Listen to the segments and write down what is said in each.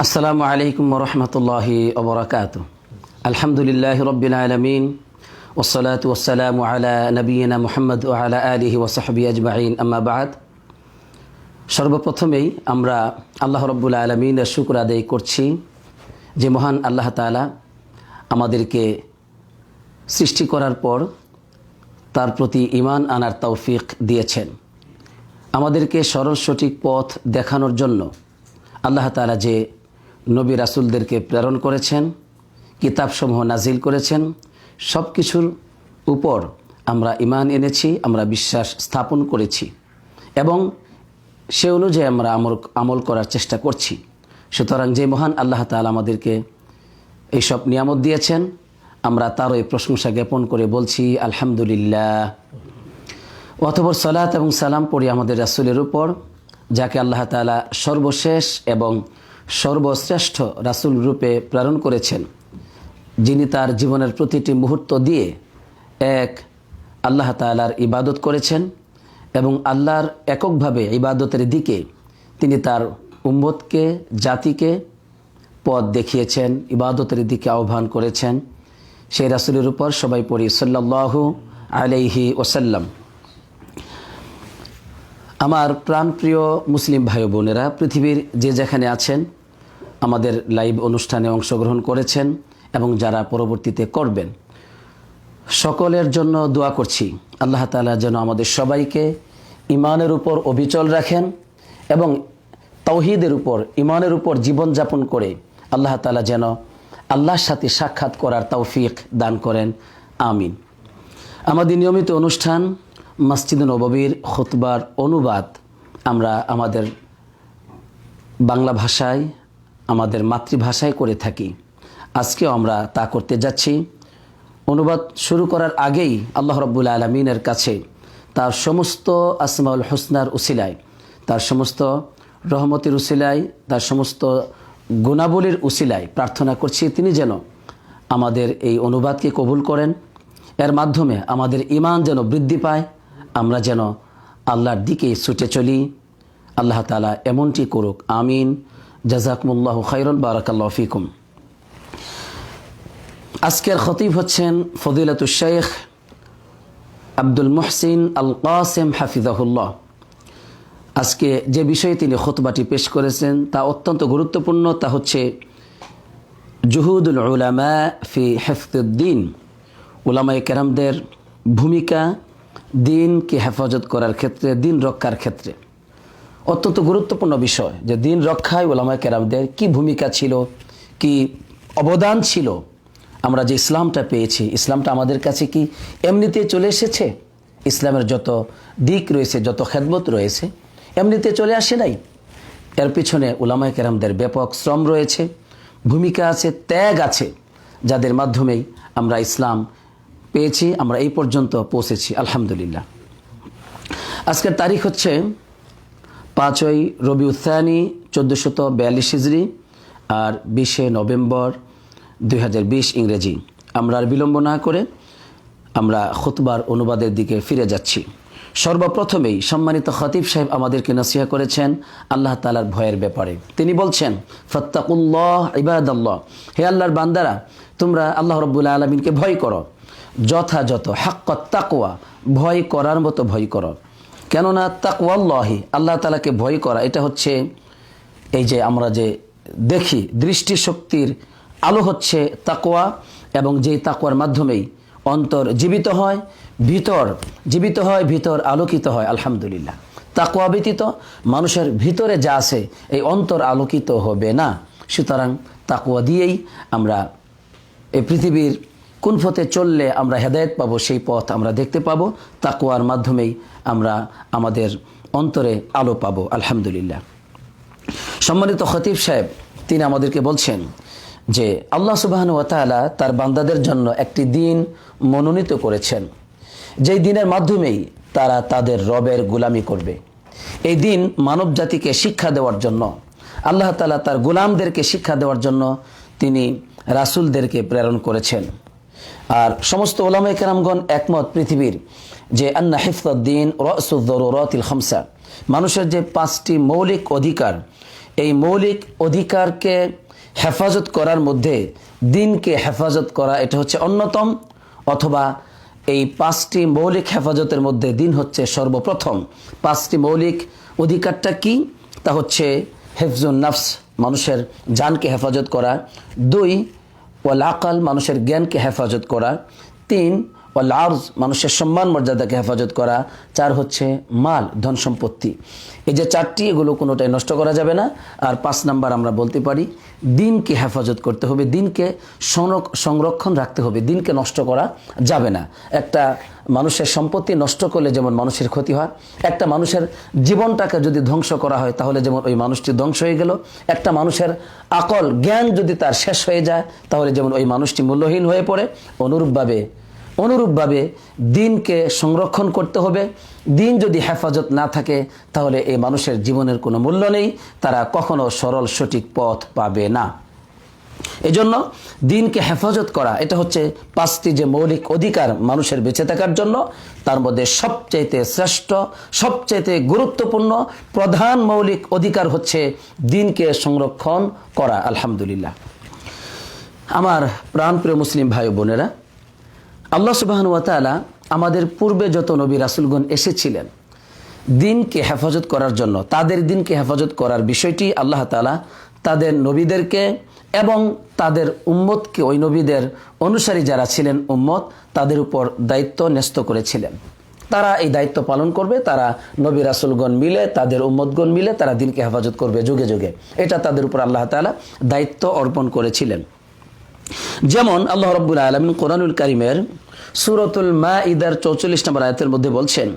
আসসালামু আলাইকুম ওরহমতুল্লাহি ওবরাকাতুহ। আলহামদুলিল্লাহি রব্বিল আলামিন ওয়াসসালাতু ওয়াসসালামু আলা নবিয়িনা মুহাম্মদ ওয়া আলা আলিহি ওয়া সাহবিহি আজমাইন, আম্মা বা'দ। সর্বপ্রথমেই আমরা আল্লাহ রব্বুল আলামিনের শুকর আদায় করছি যে মহান আল্লাহ তাআলা আমাদেরকে সৃষ্টি করার পর তার প্রতি ঈমান আনার তৌফিক দিয়েছেন। আমাদেরকে সরল সঠিক পথ দেখানোর জন্য আল্লাহ তাআলা যে নবী রাসূলদেরকে প্রেরণ করেছেন, কিতাবসমূহ নাজিল করেছেন, সব কিছুর উপর আমরা ঈমান এনেছি, আমরা বিশ্বাস স্থাপন করেছি এবং সে অনুযায়ী আমরা আমল করার চেষ্টা করছি। সুতরাং যে মহান আল্লাহ তাআলা আমাদেরকে এইসব নিয়ামত দিয়েছেন, আমরা তারই প্রশংসা জ্ঞাপন করে বলছি আলহামদুলিল্লাহ। অতঃপর সালাত এবং সালাম পড়ি আমাদের রাসূলের উপর, যাকে আল্লাহ তাআলা সর্বশেষ এবং সর্বশ্রেষ্ঠ রাসূল রূপে প্রেরণ করেছেন, যিনি তার জীবনের প্রতিটি মুহূর্ত দিয়ে এক আল্লাহ তাআলার ইবাদত করেছেন এবং আল্লাহর এককভাবে ইবাদতের দিকে তিনি তার উম্মতকে, জাতিকে পথ দেখিয়েছেন, ইবাদতের দিকে আহ্বান করেছেন। সেই রাসূলের উপর সবাই পড়ি সাল্লাল্লাহু আলাইহি ওয়াসাল্লাম। আমার প্রাণপ্রিয় মুসলিম ভাই বোনেরা, পৃথিবীর যে যেখানে আছেন, আমাদের লাইভ অনুষ্ঠানে অংশগ্রহণ করেছেন এবং যারা পরবর্তীতে করবেন, সকলের জন্য দোয়া করছি আল্লাহ তাআলা যেন আমাদের সবাইকে ঈমানের উপর অবিচল রাখেন এবং তাওহীদের উপর, ঈমানের উপর জীবনযাপন করে আল্লাহ তাআলা যেন আল্লাহর সাথে সাক্ষাৎ করার তৌফিক দান করেন, আমিন। আমাদের নিয়মিত অনুষ্ঠান মসজিদ নববীর খুতবার অনুবাদ আমরা আমাদের বাংলা ভাষায়, আমাদের মাতৃভাষায় করে থাকি। আজকেও আমরা তা করতে যাচ্ছি। অনুবাদ শুরু করার আগেই আল্লাহ রাব্বুল আলামিনের কাছে তার সমস্ত আসমাউল হুসনার উসিলায়, তার সমস্ত রহমতের উসিলায়, তার সমস্ত গুণাবলীর উসিলায় প্রার্থনা করছি তিনি যেন আমাদের এই অনুবাদকে কবুল করেন, এর মাধ্যমে আমাদের ঈমান যেন বৃদ্ধি পায়, আমরা যেন আল্লাহর দিকে ছুটে চলি। আল্লাহ তাআলা এমনটি করুক, আমিন। জাযাকুমুল্লাহু খাইরান, বারাকাল্লাহু ফিকুম। আজকের খতিব হচ্ছেন ফজিলাতুশ শাইখ আব্দুল মুহসিন আল কাসেম হাফিজাহুল্লাহ। আজকে যে বিষয়ে তিনি খুতবাটি পেশ করেছেন তা অত্যন্ত গুরুত্বপূর্ণ, তা হচ্ছে জুহুদুল উলামা ফি হিফযুদ্দিন, উলামায়ে কেরামদের ভূমিকা দিনকে হেফাজত করার ক্ষেত্রে, দিন রক্ষার ক্ষেত্রে। অত্যন্ত গুরুত্বপূর্ণ বিষয় যে দিন রক্ষায় উলামায়ে কেরামদের কি ভূমিকা ছিল, কি অবদান ছিল। আমরা যে ইসলামটা পেয়েছি, ইসলামটা আমাদের কাছে কি এমনিতে চলে এসেছে? ইসলামের যত দিক রয়েছে, যত খেদমত রয়েছে, এমনিতে চলে আসে নাই। এর পিছনে উলামায়ে কেরামদের ব্যাপক শ্রম রয়েছে, ভূমিকা আছে, ত্যাগ আছে, যাদের মাধ্যমেই আমরা ইসলাম পেয়েছি, আমরা এই পর্যন্ত পৌঁছেছি, আলহামদুলিল্লাহ। আজকের তারিখ হচ্ছে 5ই রবিউল থানি 1442 হিজরি আর 20 নভেম্বর 2020 ইংরেজি। আমরা আর বিলম্ব না করে আমরা খুতবার অনুবাদের দিকে ফিরে যাচ্ছি। সর্বপ্রথমেই সম্মানিত খতিব সাহেব আমাদেরকে নসিহত করেছেন আল্লাহ তাআলার ভয়ের ব্যাপারে। তিনি বলছেন, ফাত্তাকুল্লাহ ইবাদাল্লাহ, হে আল্লাহর বান্দারা, তোমরা আল্লাহ রাব্বুল আলামিনকে ভয় করো, যথাযথ হাক্কাত তাকওয়া, ভয় করার মতো ভয় করো। কেননা তাকওয়াল্লাহি, আল্লাহ তাআলাকে ভয় করা, এটা হচ্ছে এই যে আমরা যে দেখি দৃষ্টিশক্তির আলো হচ্ছে তাকওয়া, এবং যেই তাকওয়ার মাধ্যমেই অন্তর জীবিত হয়, ভিতর জীবিত হয়, ভিতর আলোকিত হয়। আলহামদুলিল্লাহ, তাকওয়া ব্যতীত মানুষের ভিতরে যা আছে এই অন্তর আলোকিত হবে না। সুতরাং তাকওয়া দিয়েই আমরা এই পৃথিবীর কোন পথে চললে আমরা হেদায়েত পাবো, সেই পথ আমরা দেখতে পাবো। তাকওয়ার মাধ্যমেই আমরা আমাদের অন্তরে আলো পাবো, আলহামদুলিল্লাহ। সম্মানিত খতিব সাহেব তিনি আমাদেরকে বলছেন যে আল্লাহ সুবহানাহু ওয়া তাআলা তার বান্দাদের জন্য একটি দিন মনোনীত করেছেন, যেই দিনের মাধ্যমেই তারা তাদের রবের গোলামি করবে। এই দিন মানব জাতিকে শিক্ষা দেওয়ার জন্য, আল্লাহ তাআলা তার গোলামদেরকে শিক্ষা দেওয়ার জন্য তিনি রাসূলদেরকে প্রেরণ করেছেন। আর সমস্ত উলামায়ে কেরামগণ একমত পৃথিবীর যে আন্না হিফযুদ্দিন রাসুয যুরুরাতিল খামসা, মানুষের যে 5টি মৌলিক অধিকার, এই মৌলিক অধিকারকে হেফাজত করার মধ্যে দিনকে হেফাজত করা এটা হচ্ছে অন্যতম, অথবা এই 5টি মৌলিক হেফাজতের মধ্যে দিন হচ্ছে সর্বপ্রথম। 5টি মৌলিক অধিকারটা কি? তা হচ্ছে হেফজুন নাফস, মানুষের জানকে হেফাজত করা; 2 ওয়াল আকাল, মানুষের জ্ঞানকে হেফাজত করা; 3 ওয়াল আরজ, মানুষের সম্মান মর্যাদাকে হেফাজত করা; 4 হচ্ছে মাল, ধন সম্পত্তি। এই যে 4টি, এগুলো কোনোটাই নষ্ট করা যাবে না। আর 5 নাম্বার আমরা বলতে পারি দিনকে হেফাজত করতে হবে, দিনকে সংরক্ষণ রাখতে হবে, দিনকে নষ্ট করা যাবে না। একটা মানুষের সম্পত্তি নষ্ট করলে যেমন মানুষের ক্ষতি হয়, একটা মানুষের জীবনটাকে যদি ধ্বংস করা হয় তাহলে যেমন ওই মানুষটি ধ্বংস হয়ে গেল। একটা মানুষের আকল জ্ঞান যদি তার শেষ হয়ে যায় তাহলে যেমন ওই মানুষটি মূল্যহীন হয়ে পড়ে, অনুরূপভাবে দিনকে সংরক্ষণ করতে হবে। দিন যদি হেফাজত না থাকে তাহলে এই মানুষের জীবনের কোনো মূল্য নেই, তারা কখনো সরল সঠিক পথ পাবে না। এজন্য দিনকে হেফাজত করা এটা হচ্ছে 5টি যে মৌলিক অধিকার মানুষের বেঁচে থাকার জন্য, তার মধ্যে সবচাইতে শ্রেষ্ঠ, সবচাইতে গুরুত্বপূর্ণ প্রধান মৌলিক অধিকার হচ্ছে দিনকে সংরক্ষণ করা। আলহামদুলিল্লাহ, আমার প্রাণপ্রিয় মুসলিম ভাই বোনেরা, আল্লাহ সুবহানাহু ওয়া তাআলা আমাদের পূর্বে যত নবী রাসূলগণ এসেছিলেন দিনকে হেফাজত করার জন্য, তাদের দিনকে হেফাজত করার বিষয়টি আল্লাহ তাআলা তাদের নবীদেরকে এবং তাদের উম্মতকে, ওই নবীদের অনুসারী যারা ছিলেন উম্মত, তাদের উপর দায়িত্ব ন্যস্ত করেছিলেন। তারা এই দায়িত্ব পালন করবে, তারা নবী রাসূলগণ মিলে, তাদের উম্মতগণ মিলে তারা দিনকে হেফাজত করবে যুগে যুগে। এটা তাদের উপর আল্লাহ তাআলা দায়িত্ব অর্পণ করেছিলেন। যেমন আল্লাহ রাব্বুল আলামিন কোরআনুল কারীমের সূরাতুল মাঈদার 44 নম্বর আয়াতের মধ্যে বলছেন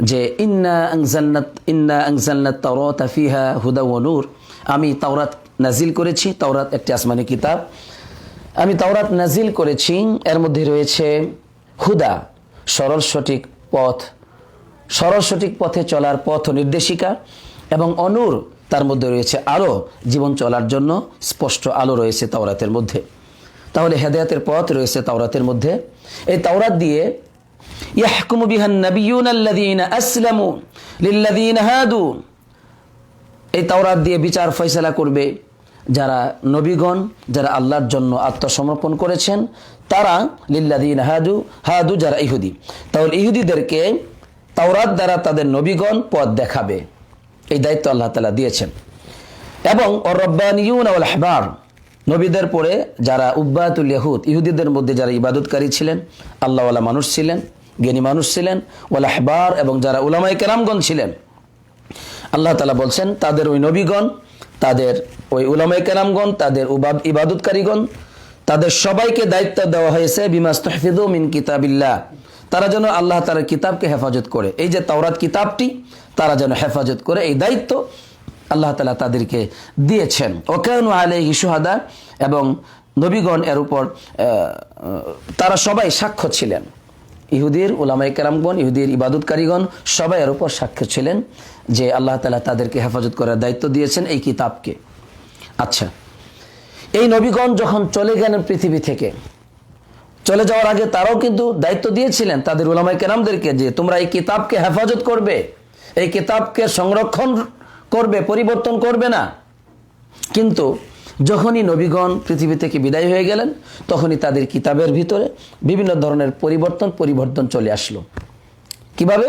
যে ইন্না আনজালনাত তাওরাতা ফিহা হুদা ওয়া নূর, আমি তাওরাত নাজিল করেছি। তাওরাত একটি আসমানি কিতাব, আমি তাওরাত নাজিল করেছি, এর মধ্যে রয়েছে হুদা, সরল সঠিক পথ, সরল সঠিক পথে চলার পথ নির্দেশিকা, এবং অনূর, তার মধ্যে রয়েছে আলো, জীবন চলার জন্য স্পষ্ট আলো রয়েছে তাওরাতের মধ্যে। তাহলে হেদায়েতের পথ রয়েছে তাওরাতের মধ্যে। এই তাওরাত দিয়ে ইয়াহকুমু বিহান নাবিয়্যুনা আল্লাযীনা আসলামু লিল্লাযীনা হাদু, এই তাওরাত দিয়ে বিচার ফয়সালা করবে যারা নবীগণ, যারা আল্লাহর জন্য আত্মসমর্পণ করেছেন, তারা লিল্লাযীনা হাদু, যারা ইহুদি, তাহলে ইহুদিদেরকে তাওরাত দ্বারা তাদের নবীগণ পথ দেখাবে। এই দায়িত্ব আল্লাহ তাআলা দিয়েছেন। এবং আর-রাব্বানিয়ুনা ওয়াল আহবার, নবীদের পরে যারা উব্বাতুল ইয়াহুদ, ইহুদিদের মধ্যে যারা ইবাদতকারী ছিলেন, আল্লাহওয়ালা মানুষ ছিলেন, জ্ঞানী মানুষ ছিলেন, ওয়াল আহবার, এবং যারা উলামায়ে কেরামগণ ছিলেন, আল্লাহ তাআলা বলছেন তাদের ওই নবীগণ, তাদের ওই উলামায়ে কেরামগণ, তাদের ইবাদতকারীগণ, তাদের সবাইকে দায়িত্ব দেওয়া হয়েছে বিমাস্তাহফিযু মিন কিতাবিল্লাহ, তারা যেন আল্লাহ তাআলার কিতাবকে হেফাজত করে। এই যে তাওরাত কিতাবটি তারা যেন হেফাজত করে, এই দায়িত্ব আল্লাহ তাআলা তাদেরকে দিয়েছেন। ওয়াকানু আলাইহি শুহাদা, এবং নবীগণ এর উপর তারা সবাই সাক্ষ্য ছিলেন। ইহুদির উলামায়ে কেরামগণ, ইহুদির ইবাদতকারীগণ সবাই এর উপর সাক্ষ্য ছিলেন যে আল্লাহ তাআলা তাদেরকে হেফাজত করার দায়িত্ব দিয়েছেন এই কিতাবকে। আচ্ছা, এই নবীগণ যখন চলে গেলেন পৃথিবী থেকে, চলে যাওয়ার আগে তারাও কিন্তু দায়িত্ব দিয়েছিলেন তাদের উলামায়ে কেরামদেরকে যে তোমরা এই কিতাবকে হেফাজত করবে, এই কিতাবকে সংরক্ষণ করবে, পরিবর্তন করবে না। কিন্তু যখনই নবীগণ পৃথিবী থেকে বিদায় হয়ে গেলেন তখনই তাদের কিতাবের ভিতরে বিভিন্ন ধরনের পরিবর্তন চলে আসলো। কিভাবে?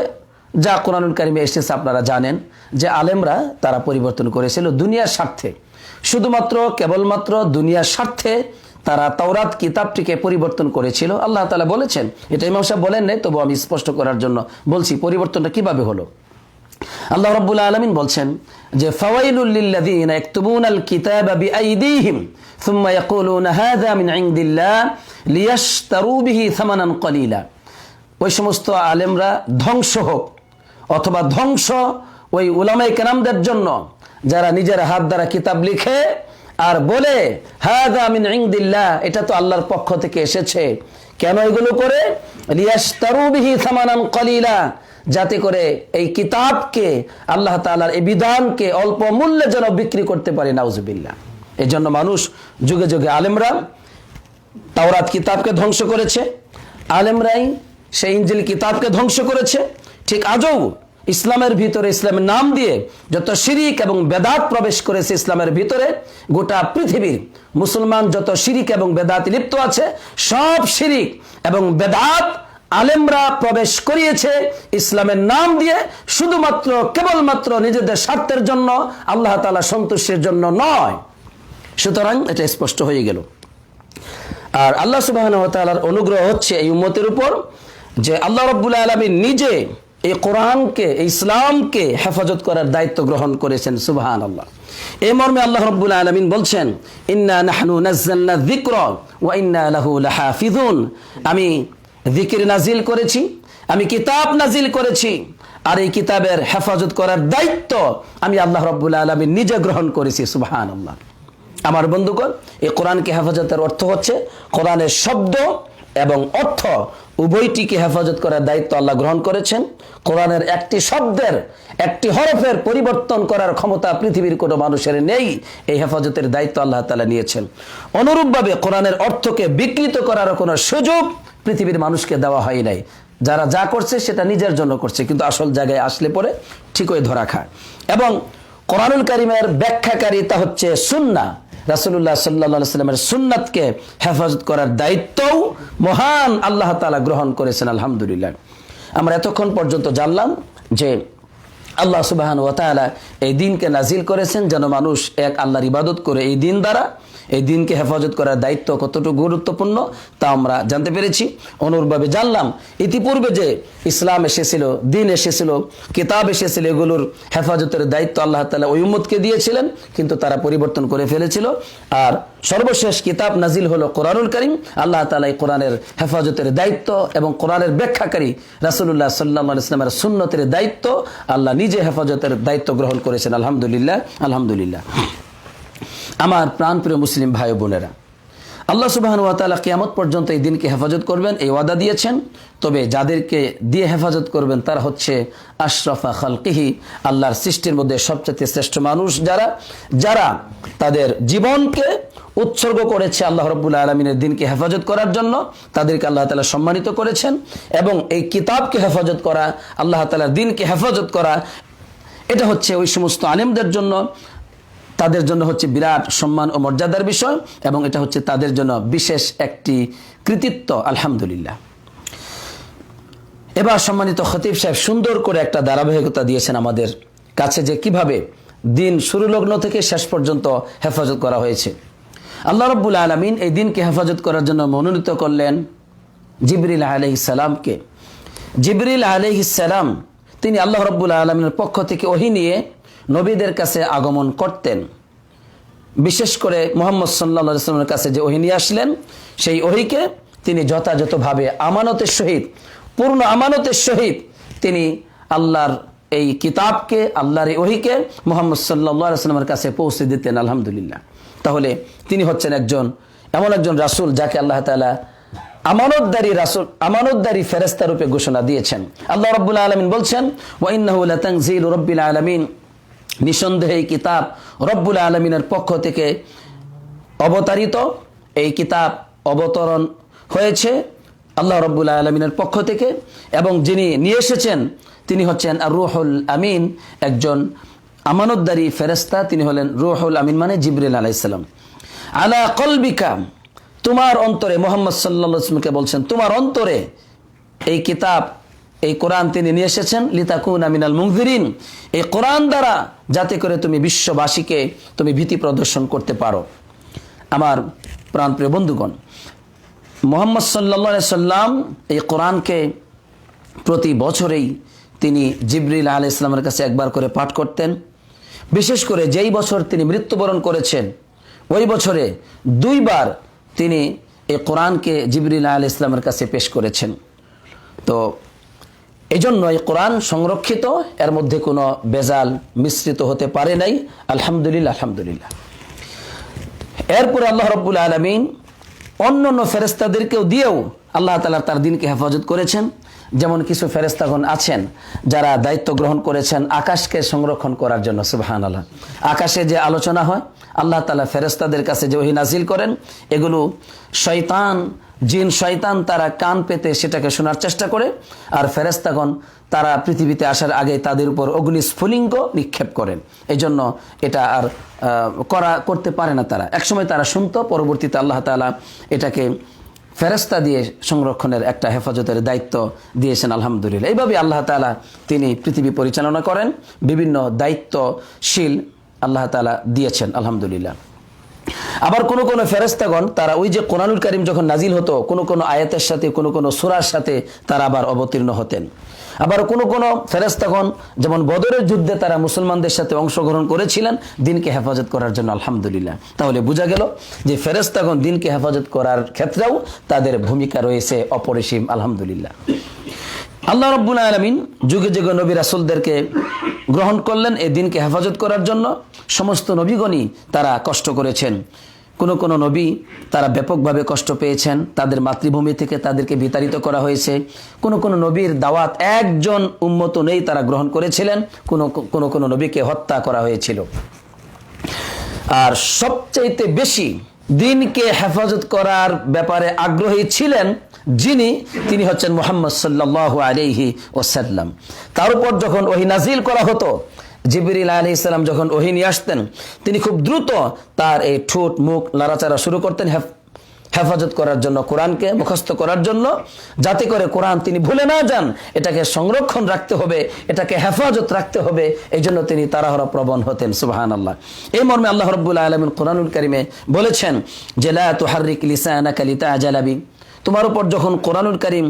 যা কোরআনুল কারীমে এসেছে আপনারা জানেন যে আলেমরা তারা পরিবর্তন করেছিল দুনিয়ার স্বার্থে, শুধুমাত্র কেবলমাত্র দুনিয়ার স্বার্থে তারা তাওরাত কিতাবটিকে পরিবর্তন করেছিল। আল্লাহ তাআলা বলেছেন, এটা ইমাম সাহেব বলেন নাই, তবু আমি স্পষ্ট করার জন্য বলছি পরিবর্তনটা কিভাবে হলো। আল্লাহ রাব্বুল আলামিন বলছেন যে ফাওয়াইলুল লিল্লাযীনা ইয়াকতুবুনাল কিতাবা বিআইদিহিম সুম্মা ইয়াকুলুনা হাযা মিন ইনদিল্লাহ লিয়াশতারু বিহি সামানান কলিলা, ওই সমস্ত আলেমরা ধ্বংস হোক, অথবা ধ্বংস ওই উলামায়ে কেরামদের জন্য যারা নিজের হাত দ্বারা কিতাব লিখে আর বলে হাযা মিন ইনদিল্লাহ, এটা তো আল্লাহর পক্ষ থেকে এসেছে। কেন এগুলো করে? লিয়াশতারু বিহি সামানান কলিলা, যাতে করে এই কিতাবকে, আল্লাহ তাআলার এই বিধানকে অল্প মূল্যে যেন বিক্রি করতে পারে। নাউজুবিল্লাহ। এই জন্য মানুষ যুগে যুগে আলেমরা তাওরাত কিতাবকে ধ্বংস করেছে, আলেমরাই সেই ইনজিল কিতাবকে ধ্বংস করেছে। ঠিক আজও ইসলামের ভিতরে, ইসলামের নাম দিয়ে যত শিরিক এবং বেদাত প্রবেশ করেছে ইসলামের ভিতরে, গোটা পৃথিবীর মুসলমান যত শিরিক এবং বেদাত লিপ্ত আছে, সব শিরিক এবং বেদাত আলেমরা প্রবেশ করিয়েছে ইসলামের নাম দিয়ে, শুধুমাত্র কেবলমাত্র নিজেদের স্বার্থের জন্য, আল্লাহ তাআলা সন্তুষ্টির জন্য নয়। সুতরাং এটা স্পষ্ট হয়ে গেল। আর আল্লাহ সুবহানাহু ওয়া তাআলার অনুগ্রহ হচ্ছে এই উম্মতের উপর যে আল্লাহ রাব্বুল আলামিন নিজে এই কোরআনকে, এই ইসলামকে হেফাজত করার দায়িত্ব গ্রহণ করেছেন। সুবহানাল্লাহ। এই মর্মে আল্লাহ রাব্বুল আলামিন বলছেন, ইন্না নাহনু নাযালনা যিকরা ওয়া ইন্না লাহু লাহাফিজুন। আমি যিকির নাজিল করেছি, আমি কিতাব নাজিল করেছি, আর এই কিতাবের হেফাজত করার দায়িত্ব আমি আল্লাহ রাব্বুল আলামিন নিজে গ্রহণ করেছি। সুবহানাল্লাহ। আমার বন্ধুগণ, এই কোরআনকে হেফাজতের অর্থ হচ্ছে কোরআনের শব্দ এবং অর্থ উভয়টিকে হেফাজত করার দায়িত্ব আল্লাহ গ্রহণ করেছেন। কোরআনের একটি শব্দের, একটি হরফের পরিবর্তন করার ক্ষমতা পৃথিবীর কোনো মানুষের নেই। এই হেফাজতের দায়িত্ব আল্লাহ তাআলা নিয়েছেন। অনুরূপভাবে কোরআনের অর্থকে বিকৃত করার কোনো সুযোগ পৃথিবীর মানুষকে দেওয়া হয় নাই। যারা যা করছে সেটা নিজের জন্য করছে, কিন্তু আসল জায়গায় আসলে পরে ঠিকই ধরা খায়। এবং কোরআনুল কারীমের ব্যাখ্যাকারিতা হচ্ছে সুন্নাহ। রাসূলুল্লাহ সাল্লাল্লাহু আলাইহি ওয়াসাল্লামের সুন্নাতকে হেফাজত করার দায়িত্বও মহান আল্লাহ তাআলা গ্রহণ করেছেন। আলহামদুলিল্লাহ। আমরা এতক্ষণ পর্যন্ত জানলাম যে আল্লাহ সুবহানাহু ওয়া তাআলা এই দিনকে নাজিল করেছেন যেন মানুষ এক আল্লাহর ইবাদত করে। এই দিন দ্বারা এই দিনকে হেফাজত করার দায়িত্ব কতটুকু গুরুত্বপূর্ণ তা আমরা জানতে পেরেছি। অনুরূপভাবে জানলাম ইতিপূর্বে যে ইসলাম এসেছিল, দিন এসেছিল, কিতাব এসেছিল, এগুলোর হেফাজতের দায়িত্ব আল্লাহ তাআলা ওই উম্মতকে দিয়েছিলেন, কিন্তু তারা পরিবর্তন করে ফেলেছিল। আর সর্বশেষ কিতাব নাজিল হলো কোরআনুল কারীম। আল্লাহ তাআলা এই কোরআনের হেফাজতের দায়িত্ব এবং কোরআনের ব্যাখ্যাকারী রাসূলুল্লাহ সাল্লাল্লাহু আলাইহি ওয়াসাল্লামের সুন্নতের দায়িত্ব আল্লাহ নিজে হেফাজতের দায়িত্ব গ্রহণ করেছেন। আলহামদুলিল্লাহ, আলহামদুলিল্লাহ। আমার প্রাণপ্রিয় মুসলিম ভাই বোনেরা, আল্লাহ সুবহানাহু ওয়া তাআলা কিয়ামত পর্যন্ত এই দিনকে হেফাজত করবেন, এই ওয়াদা দিয়েছেন। তবে যাদেরকে দিয়ে হেফাজত করবেন তারা হচ্ছে আশরাফা খালকিহি, আল্লাহর সৃষ্টির মধ্যে সবচেয়ে শ্রেষ্ঠ মানুষ যারা, যারা তাদের জীবনকে উৎসর্গ করেছে আল্লাহ রাব্বুল আলামিনের দিনকে হেফাজত করার জন্য, তাদেরকে আল্লাহ তাআলা সম্মানিত করেছেন। এবং এই কিতাবকে হেফাজত করা, আল্লাহ তাআলার দিনকে হেফাজত করা, এটা হচ্ছে ওই সমস্ত আলেমদের জন্য, তাদের জন্য হচ্ছে বিরাট সম্মান ও মর্যাদার বিষয়, এবং এটা হচ্ছে তাদের জন্য বিশেষ একটি কৃতিত্ব। আলহামদুলিল্লাহ। এবার সম্মানিত খতিব সাহেব সুন্দর করে একটা ধারাবাহিকতা দিয়েছেন আমাদের কাছে যে কিভাবে দিন শুরু লগ্ন থেকে শেষ পর্যন্ত হেফাজত করা হয়েছে। আল্লাহ রাব্বুল আলামিন এই দিনকে হেফাজত করার জন্য মনোনীত করলেন জিবরিল আলাইহিস সালামকে। জিবরিল আলাইহিস সালাম তিনি আল্লাহ রাব্বুল আলামিনের পক্ষ থেকে ওহী নিয়ে নবীদের কাছে আগমন করতেন। বিশেষ করে মুহাম্মদ সাল্লাল্লাহু আলাইহি ওয়াসাল্লামের কাছে যে ওহী নিয়ে আসলেন, সেই ওহীকে তিনি যথাযথভাবে আমানতের সহিত, পূর্ণ আমানতের সহিত তিনি আল্লাহর এই কিতাবকে, আল্লাহর এই ওহীকে মুহাম্মদ সাল্লাল্লাহু আলাইহি ওয়াসাল্লামের কাছে পৌঁছে দিতেন। আলহামদুলিল্লাহ। তাহলে তিনি হচ্ছেন এমন একজন রাসূল যাকে আল্লাহ তাআলা আমানতদারী রাসূল, আমানতদারী ফেরেশতা রূপে ঘোষণা দিয়েছেন। আল্লাহ রাব্বুল আলামিন বলছেন, ওয়া ইন্নাহু লাতানজিলু রাব্বিল আলামিন, নিঃসন্দেহে এই কিতাব রব্বুল আলামিনের পক্ষ থেকে অবতারিত। এই কিতাব অবতরণ হয়েছে আল্লাহ রব্বুল আলামিনের পক্ষ থেকে, এবং যিনি নিয়ে এসেছেন তিনি হচ্ছেন আর রূহুল আমিন, একজন আমানতদারী ফেরেশতা। তিনি হলেন রূহুল আমিন, মানে জিবরিল আলাইহিস সালাম। আলা কলবিকা, তোমার অন্তরে, মুহাম্মদ সাল্লাল্লাহু আলাইহি ওয়াসাল্লামকে বলছেন তোমার অন্তরে এই কিতাব, এই কোরআন তিনি নিয়ে এসেছেন লিতাকুনা মিনাল মুনজিরিন, এই কোরআন দ্বারা যাতে করে তুমি বিশ্ববাসীকে তুমি ভীতি প্রদর্শন করতে পারো। আমার প্রাণপ্রিয় বন্ধুগণ, মুহাম্মদ সাল্লাল্লাহু আলাইহি সাল্লাম এই কোরআনকে প্রতি বছরেই তিনি জিবরিল আলাইহিস সালামের কাছে একবার করে পাঠ করতেন। বিশেষ করে যেই বছর তিনি মৃত্যুবরণ করেছেন ওই বছরে 2 বার তিনি এই কোরআনকে জিবরিল আলাইহিস সালামের কাছে পেশ করেছেন। তো এই জন্য এই কোরআন সংরক্ষিত, এর মধ্যে কোনো বেজাল মিশ্রিত হতে পারে নাই। আলহামদুলিল্লাহ, আলহামদুলিল্লাহ। এরপরে আল্লাহ রাব্বুল আলামিন অন্যান্য ফেরেশতাদেরকেও দিয়েও আল্লাহ তাআলা তার দিনকে হেফাজত করেছেন। যেমন কিছু ফেরেশতাগণ আছেন যারা দায়িত্ব গ্রহণ করেছেন আকাশকে সংরক্ষণ করার জন্য। সুবহানাল্লাহ। আকাশে যে আলোচনা হয়, আল্লাহ তাআলা ফেরেশতাদের কাছে যে ওহী নাজিল করেন, এগুলো শয়তান, জিন শয়তান তারা কান পেতে সেটাকে শোনার চেষ্টা করে, আর ফেরেশতাগণ তারা পৃথিবীতে আসার আগে তাদের উপর অগ্নিস্ফুলিঙ্গ নিক্ষেপ করেন। এই জন্য এটা আর করতে পারে না তারা। একসময় তারা শুনতো, পরবর্তীতে আল্লাহ তাআলা এটাকে ফেরেশতা দিয়ে সংরক্ষণের একটা হেফাজতের দায়িত্ব দিয়েছেন। আলহামদুলিল্লাহ। এইভাবে আল্লাহ তাআলা তিনি পৃথিবী পরিচালনা করেন, বিভিন্ন দায়িত্বশীল আল্লাহ তাআলা দিয়েছেন। আলহামদুলিল্লাহ। আবার কোন কোন ফেরেশতাগণ তারা ওই যে কোরআনুল কারীম যখন নাজিল হতো, কোন কোন আয়াতের সাথে, কোন কোন সূরার সাথে তারা আবার অবতীর্ণ হতেন। আবার কোন কোন ফেরেশতাগণ যেমন বদরের যুদ্ধে তারা মুসলমানদের সাথে অংশগ্রহণ করেছিলেন দিনকে হেফাজত করার জন্য। আলহামদুলিল্লাহ। তাহলে বোঝা গেল যে ফেরেশতাগণ দিনকে হেফাজত করার ক্ষেত্রেও তাদের ভূমিকা রয়েছে অপরিসীম। আলহামদুলিল্লাহ। আল্লাহ রাব্বুল আলামিন যুগে যুগে নবী রাসূলদেরকে গ্রহণ করলেন এই দিনকে হেফাজত করার জন্য। সমস্ত নবীগণই তারা কষ্ট করেছেন। কোন কোন নবী তারা ব্যাপকভাবে কষ্ট পেয়েছেন, তাদের মাতৃভূমি থেকে তাদেরকে বিতাড়িত করা হয়েছে। কোন কোন নবীর দাওয়াত একজন উম্মত নেই তারা গ্রহণ করেছিলেন, কোন কোন নবীকে হত্যা করা হয়েছিল। আর সবচাইতে বেশি দিনকে হেফাজত করার ব্যাপারে আগ্রহী ছিলেন তিনি হচ্ছেন মুহাম্মদ সাল্লাল্লাহু আলাইহি ওয়াসাল্লাম। তার উপর যখন ওহী নাজিল করা হতো, জিবরিল আলাইহিস সালাম যখন ওহী নিয়ে আসতেন, তিনি খুব দ্রুত তার এই ঠোঁট মুখ নাড়াচাড়া শুরু করতেন হেফাজত করার জন্য, কোরআনকে মুখস্থ করার জন্য, যাতে করে কোরআন তিনি ভুলে না যান। এটাকে সংরক্ষণ রাখতে হবে, এটাকে হেফাজত রাখতে হবে, এই জন্য তিনি তাড়াহুড়া প্রবণ হতেন। সুবহানাল্লাহ। এই মর্মে আল্লাহ রাব্বুল আলামিন কোরআনুল কারীমে বলেছেন যে লা তুহাররিক লিসানাকা লিতাআজালা বি, তোমার উপর যখন কোরআনুল কারীম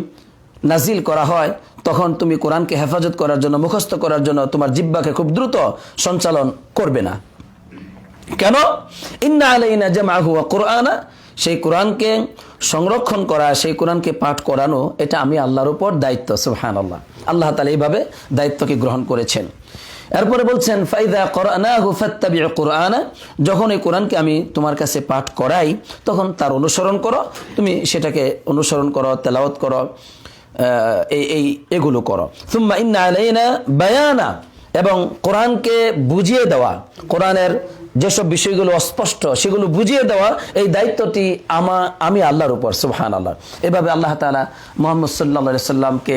নাজিল করা হয় তখন তুমি কোরআনকে হেফাজত করার জন্য, মুখস্থ করার জন্য তোমার জিহ্বাকে খুব দ্রুত সঞ্চালন করবে না। কেন? ইন্না আলাইনা জামআহু ওয়া কুরআনা, সেই কোরআনকে সংরক্ষণ করা, সেই কোরআনকে পাঠ করানো, এটা আমি আল্লাহর উপর দায়িত্ব। সুবহানাল্লাহ। আল্লাহ তাআলা এইভাবে দায়িত্বকে গ্রহণ করেছেন। এরপরে বলছেন ফাইদা করানাহু ফাত্তাবিউ কুরআনা, যখন এই কোরআনকে আমি তোমার কাছে পাঠ করাই তখন তার অনুসরণ করো, তুমি সেটাকে অনুসরণ করো, তেলাওয়াত করো, এগুলো করো। সুম্মা ইন্না আলাইনা বায়ানা, এবং কোরআনকে বুঝিয়ে দেওয়া, কোরআনের যেসব বিষয়গুলো অস্পষ্ট সেগুলো বুঝিয়ে দেওয়া, এই দায়িত্বটি আমি আল্লাহর উপর। সুবহানাল্লাহ। এভাবে আল্লাহ তাআলা মুহাম্মদ সাল্লাল্লাহু আলাইহি সাল্লামকে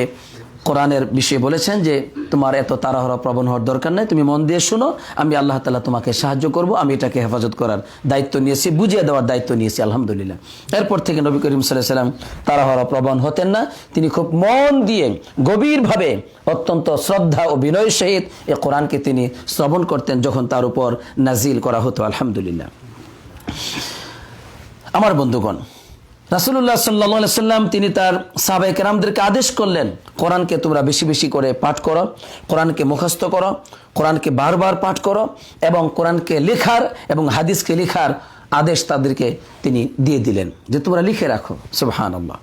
কোরআনের বিষয়ে বলেছেন যে তোমার এত তাড়াহুড়া প্রবণ হওয়ার দরকার নেই, তুমি মন দিয়ে শোনো, আমি আল্লাহ তাআলা তোমাকে সাহায্য করব, আমি এটাকে হেফাজত করার দায়িত্ব নিয়েছি, বুঝিয়ে দেওয়ার দায়িত্ব নিয়েছি। আলহামদুলিল্লাহ। এরপর থেকে নবী করিম সাল্লাল্লাহু আলাইহি সাল্লাম তাড়াহুড়া প্রবণ হতেন না, তিনি খুব মন দিয়ে গভীরভাবে অত্যন্ত শ্রদ্ধা ও বিনয়ের সহিত এই কোরআনকে তিনি শ্রবণ করতেন যখন তার উপর নাজিল করা হতো। আলহামদুলিল্লাহ। আমার বন্ধুগণ, রাসূলুল্লাহ সাল্লাল্লাহু আলাইহি সাল্লাম তিনি তার সাহাবায়ে কেরামদেরকে আদেশ করলেন কোরআনকে তোমরা বেশি বেশি করে পাঠ করো, কোরআনকে মুখস্থ করো, কোরআনকে বারবার পাঠ করো, এবং কোরআনকে লেখার এবং হাদিসকে লেখার আদেশ তাদেরকে তিনি দিয়ে দিলেন যে তোমরা লিখে রাখো। সুবহানাল্লাহ।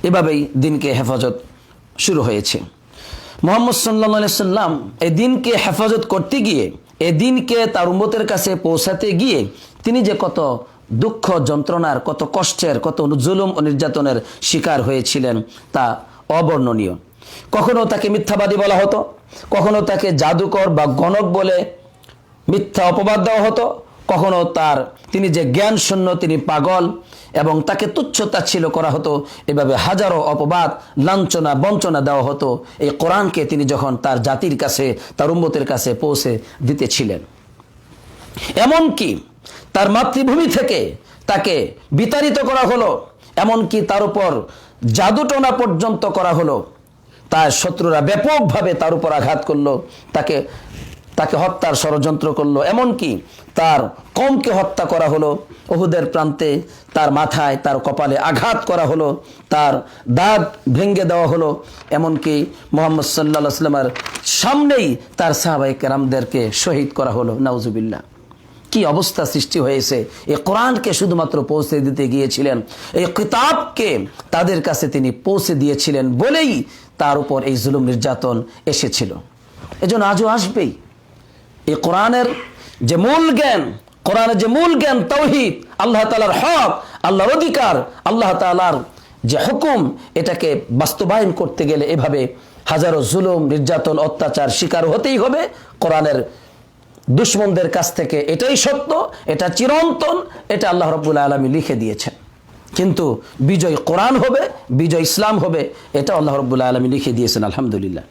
এভাবেই দিনকে হেফাজত শুরু হয়েছে। মুহাম্মদ সাল্লাল্লাহু আলাইহি সাল্লাম এই দিনকে হেফাজত করতে গিয়ে, এই দিনকে তার উম্মতের কাছে পৌঁছাতে গিয়ে তিনি যে কত দুঃখ যন্ত্রণার, কত কষ্টের, কত জুলুম ও নির্যাতনের শিকার হয়েছিলেন তা অবর্ণনীয়। কখনো তাকে মিথ্যাবাদী বলা হতো, কখনো তাকে জাদুকর বা গণক বলে মিথ্যা অপবাদ দেওয়া হতো, কখনো তিনি যে জ্ঞান শূন্য, তিনি পাগল, এবং তাকে তুচ্ছ তাচ্ছিল্য করা হতো। এভাবে হাজারো অপবাদ, লাঞ্ছনা, বঞ্চনা দেওয়া হতো এই কোরআনকে তিনি যখন তার জাতির কাছে, তার উম্মতের কাছে পৌঁছে দিতেছিলেন। এমনকি তার মাতৃভূমি থেকে তাকে বিতাড়িত করা হলো, এমনকি তার উপর জাদুটনা পর্যন্ত করা হলো। তার শত্রুরা ব্যাপকভাবে তার উপর আঘাত করলো, তাকে হত্যার ষড়যন্ত্র করলো, এমনকি তার কওমকে হত্যা করা হলো। উহুদের প্রান্তে তার মাথায়, তার কপালে আঘাত করা হলো, তার দাঁত ভেঙে দেওয়া হলো, এমনকি মুহাম্মদ সাল্লাল্লাহু আলাইহি ওয়াসাল্লামের সামনেই তার সাহাবায়ে কেরামদেরকে শহীদ করা হলো। নাউজুবিল্লাহ। কি অবস্থা সৃষ্টি হয়েছে! এই কোরআনকে শুধুমাত্র পৌঁছে দিতে গিয়েছিলেন, এই কিতাবকে তাদের কাছে তিনি পৌঁছে দিয়েছিলেন বলেই তার উপর এই জুলুম নির্যাতন এসেছিল। এজন্য আজও আসবেই। এই কোরআনের যে মূল জ্ঞান, তাওহীদ, আল্লাহ তাআলার হক, আল্লাহর অধিকার, আল্লাহ তাআলার যে হুকুম, এটাকে বাস্তবায়ন করতে গেলে এভাবে হাজারো জুলুম, নির্যাতন, অত্যাচার শিকার হতেই হবে কোরআনের দুশমনদের কাছ থেকে। এটাই সত্য, এটা চিরন্তন, এটা আল্লাহ রাব্বুল আলামিন লিখে দিয়েছেন। কিন্তু বিজয় কোরআন হবে, বিজয় ইসলাম হবে, এটা আল্লাহ রাব্বুল আলামিন লিখে দিয়েছেন। আলহামদুলিল্লাহ।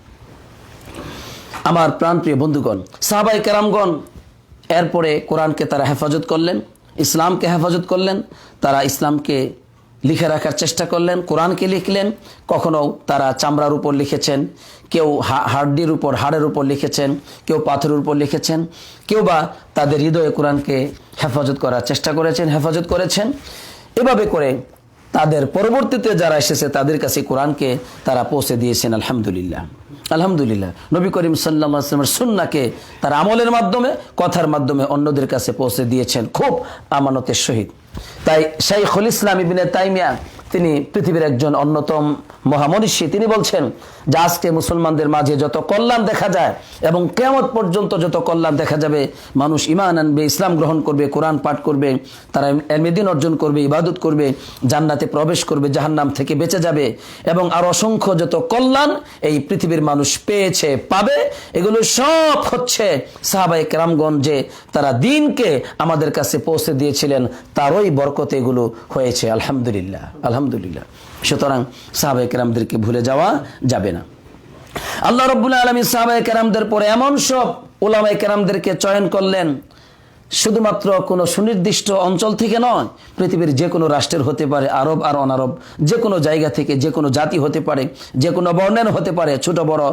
আমার প্রাণপ্রিয় বন্ধুগণ, সাহাবায়ে কেরামগণ এরপরে কোরআনকে তারা হেফাজত করলেন, ইসলামকে হেফাজত করলেন, তারা ইসলামকে লিখে রাখার চেষ্টা করলেন, কোরআনকে লিখলেন। কখনো তারা চামড়ার উপর লিখেছেন, কেউ হাড়ের উপর লিখেছেন, কেউ পাথরের উপর লিখেছেন, কেউ বা তাদের হৃদয়ে কোরআনকে হেফাজত করার চেষ্টা করেছেন, হেফাজত করেছেন। এভাবে করে তাদের পরবর্তীতে যারা এসেছে তাদের কাছে কোরআনকে তারা পৌঁছে দিয়েছেন। আলহামদুলিল্লাহ, আলহামদুলিল্লাহ। নবী করিম সাল্লাল্লাহু আলাইহি ওয়াসাল্লামের সুন্নাহকে তার আমলের মাধ্যমে, কথার মাধ্যমে অন্যদের কাছে পৌঁছে দিয়েছেন খুব আমানতের সহিত। তাই শাইখুল ইসলাম ইবনে তাইমিয়া, তিনি পৃথিবীর একজন অন্যতম মহামনীষী, তিনি বলছেন যে আজকে মুসলমানদের মাঝে যত কল্যাণ দেখা যায় এবং কিয়ামত পর্যন্ত যত কল্যাণ দেখা যাবে, মানুষ ঈমান আনবে, ইসলাম গ্রহণ করবে, কোরআন পাঠ করবে, তারা ইলমে দ্বীন অর্জন করবে, ইবাদত করবে, জান্নাতে প্রবেশ করবে, জাহান্নাম থেকে বেঁচে যাবে, এবং আর অসংখ্য যত কল্যাণ এই পৃথিবীর মানুষ পেয়েছে, পাবে, এগুলো সব হচ্ছে সাহাবায়ে কেরামগণ যে তারা দ্বীনকে আমাদের কাছে পৌঁছে দিয়েছিলেন, তারই বরকতে এগুলো হয়েছে। আলহামদুলিল্লাহ, আলহামদুলিল্লাহ। সুতরাং সাহাবায়ে কেরামদেরকে ভুলে যাওয়া যাবে না। আল্লাহ রাব্বুল আলামিন সাহাবায়ে কেরামদের পরে এমন সব উলামায়ে কেরামদেরকে চয়ন করলেন, শুধুমাত্র কোনো সুনির্দিষ্ট অঞ্চল থেকে নয়, পৃথিবীর যে কোনো রাষ্ট্রের হতে পারে, আরব আর অনারব, যে কোনো জায়গা থেকে, যে কোনো জাতি হতে পারে, যে কোনো বর্ণের হতে পারে, ছোট বড়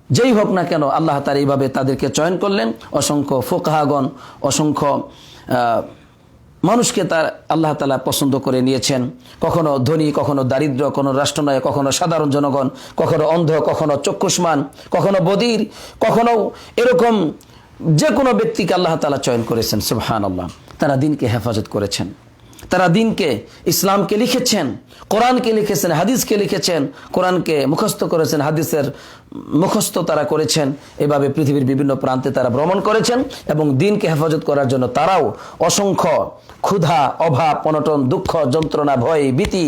যেই হোক না কেন, আল্লাহ তাআলা এইভাবে তাদেরকে চয়ন করলেন। অসংখ্য ফুকাহাগণ, অসংখ্য মানুষকে তার আল্লাহ তাআলা পছন্দ করে নিয়েছেন। কখনো ধনী, কখনো দারিদ্র, কখনো রাষ্ট্রনায়ক, কখনো সাধারণ জনগণ, কখনো অন্ধ, কখনো চক্ষুষ্মান, কখনো বধির, কখনো এরকম যে কোনো ব্যক্তিকে আল্লাহ তাআলা চয়ন করেছেন। সুবহানাল্লাহ। তারা দ্বীনকে হেফাজত করেছেন, তারা দ্বীনকে, ইসলামকে লিখেছেন, কোরআনকে লিখেছেন, হাদিসকে লিখেছেন, কোরআনকে মুখস্থ করেছেন, হাদিসের মুখস্থ তারা করেছেন। এভাবে পৃথিবীর বিভিন্ন প্রান্তে তারা ভ্রমণ করেছেন এবং দ্বীনকে হেফাজত করার জন্য তারাও অসংখ্য ক্ষুধা, অভাব, অনটন, দুঃখ, যন্ত্রণা, ভয়, ভীতি,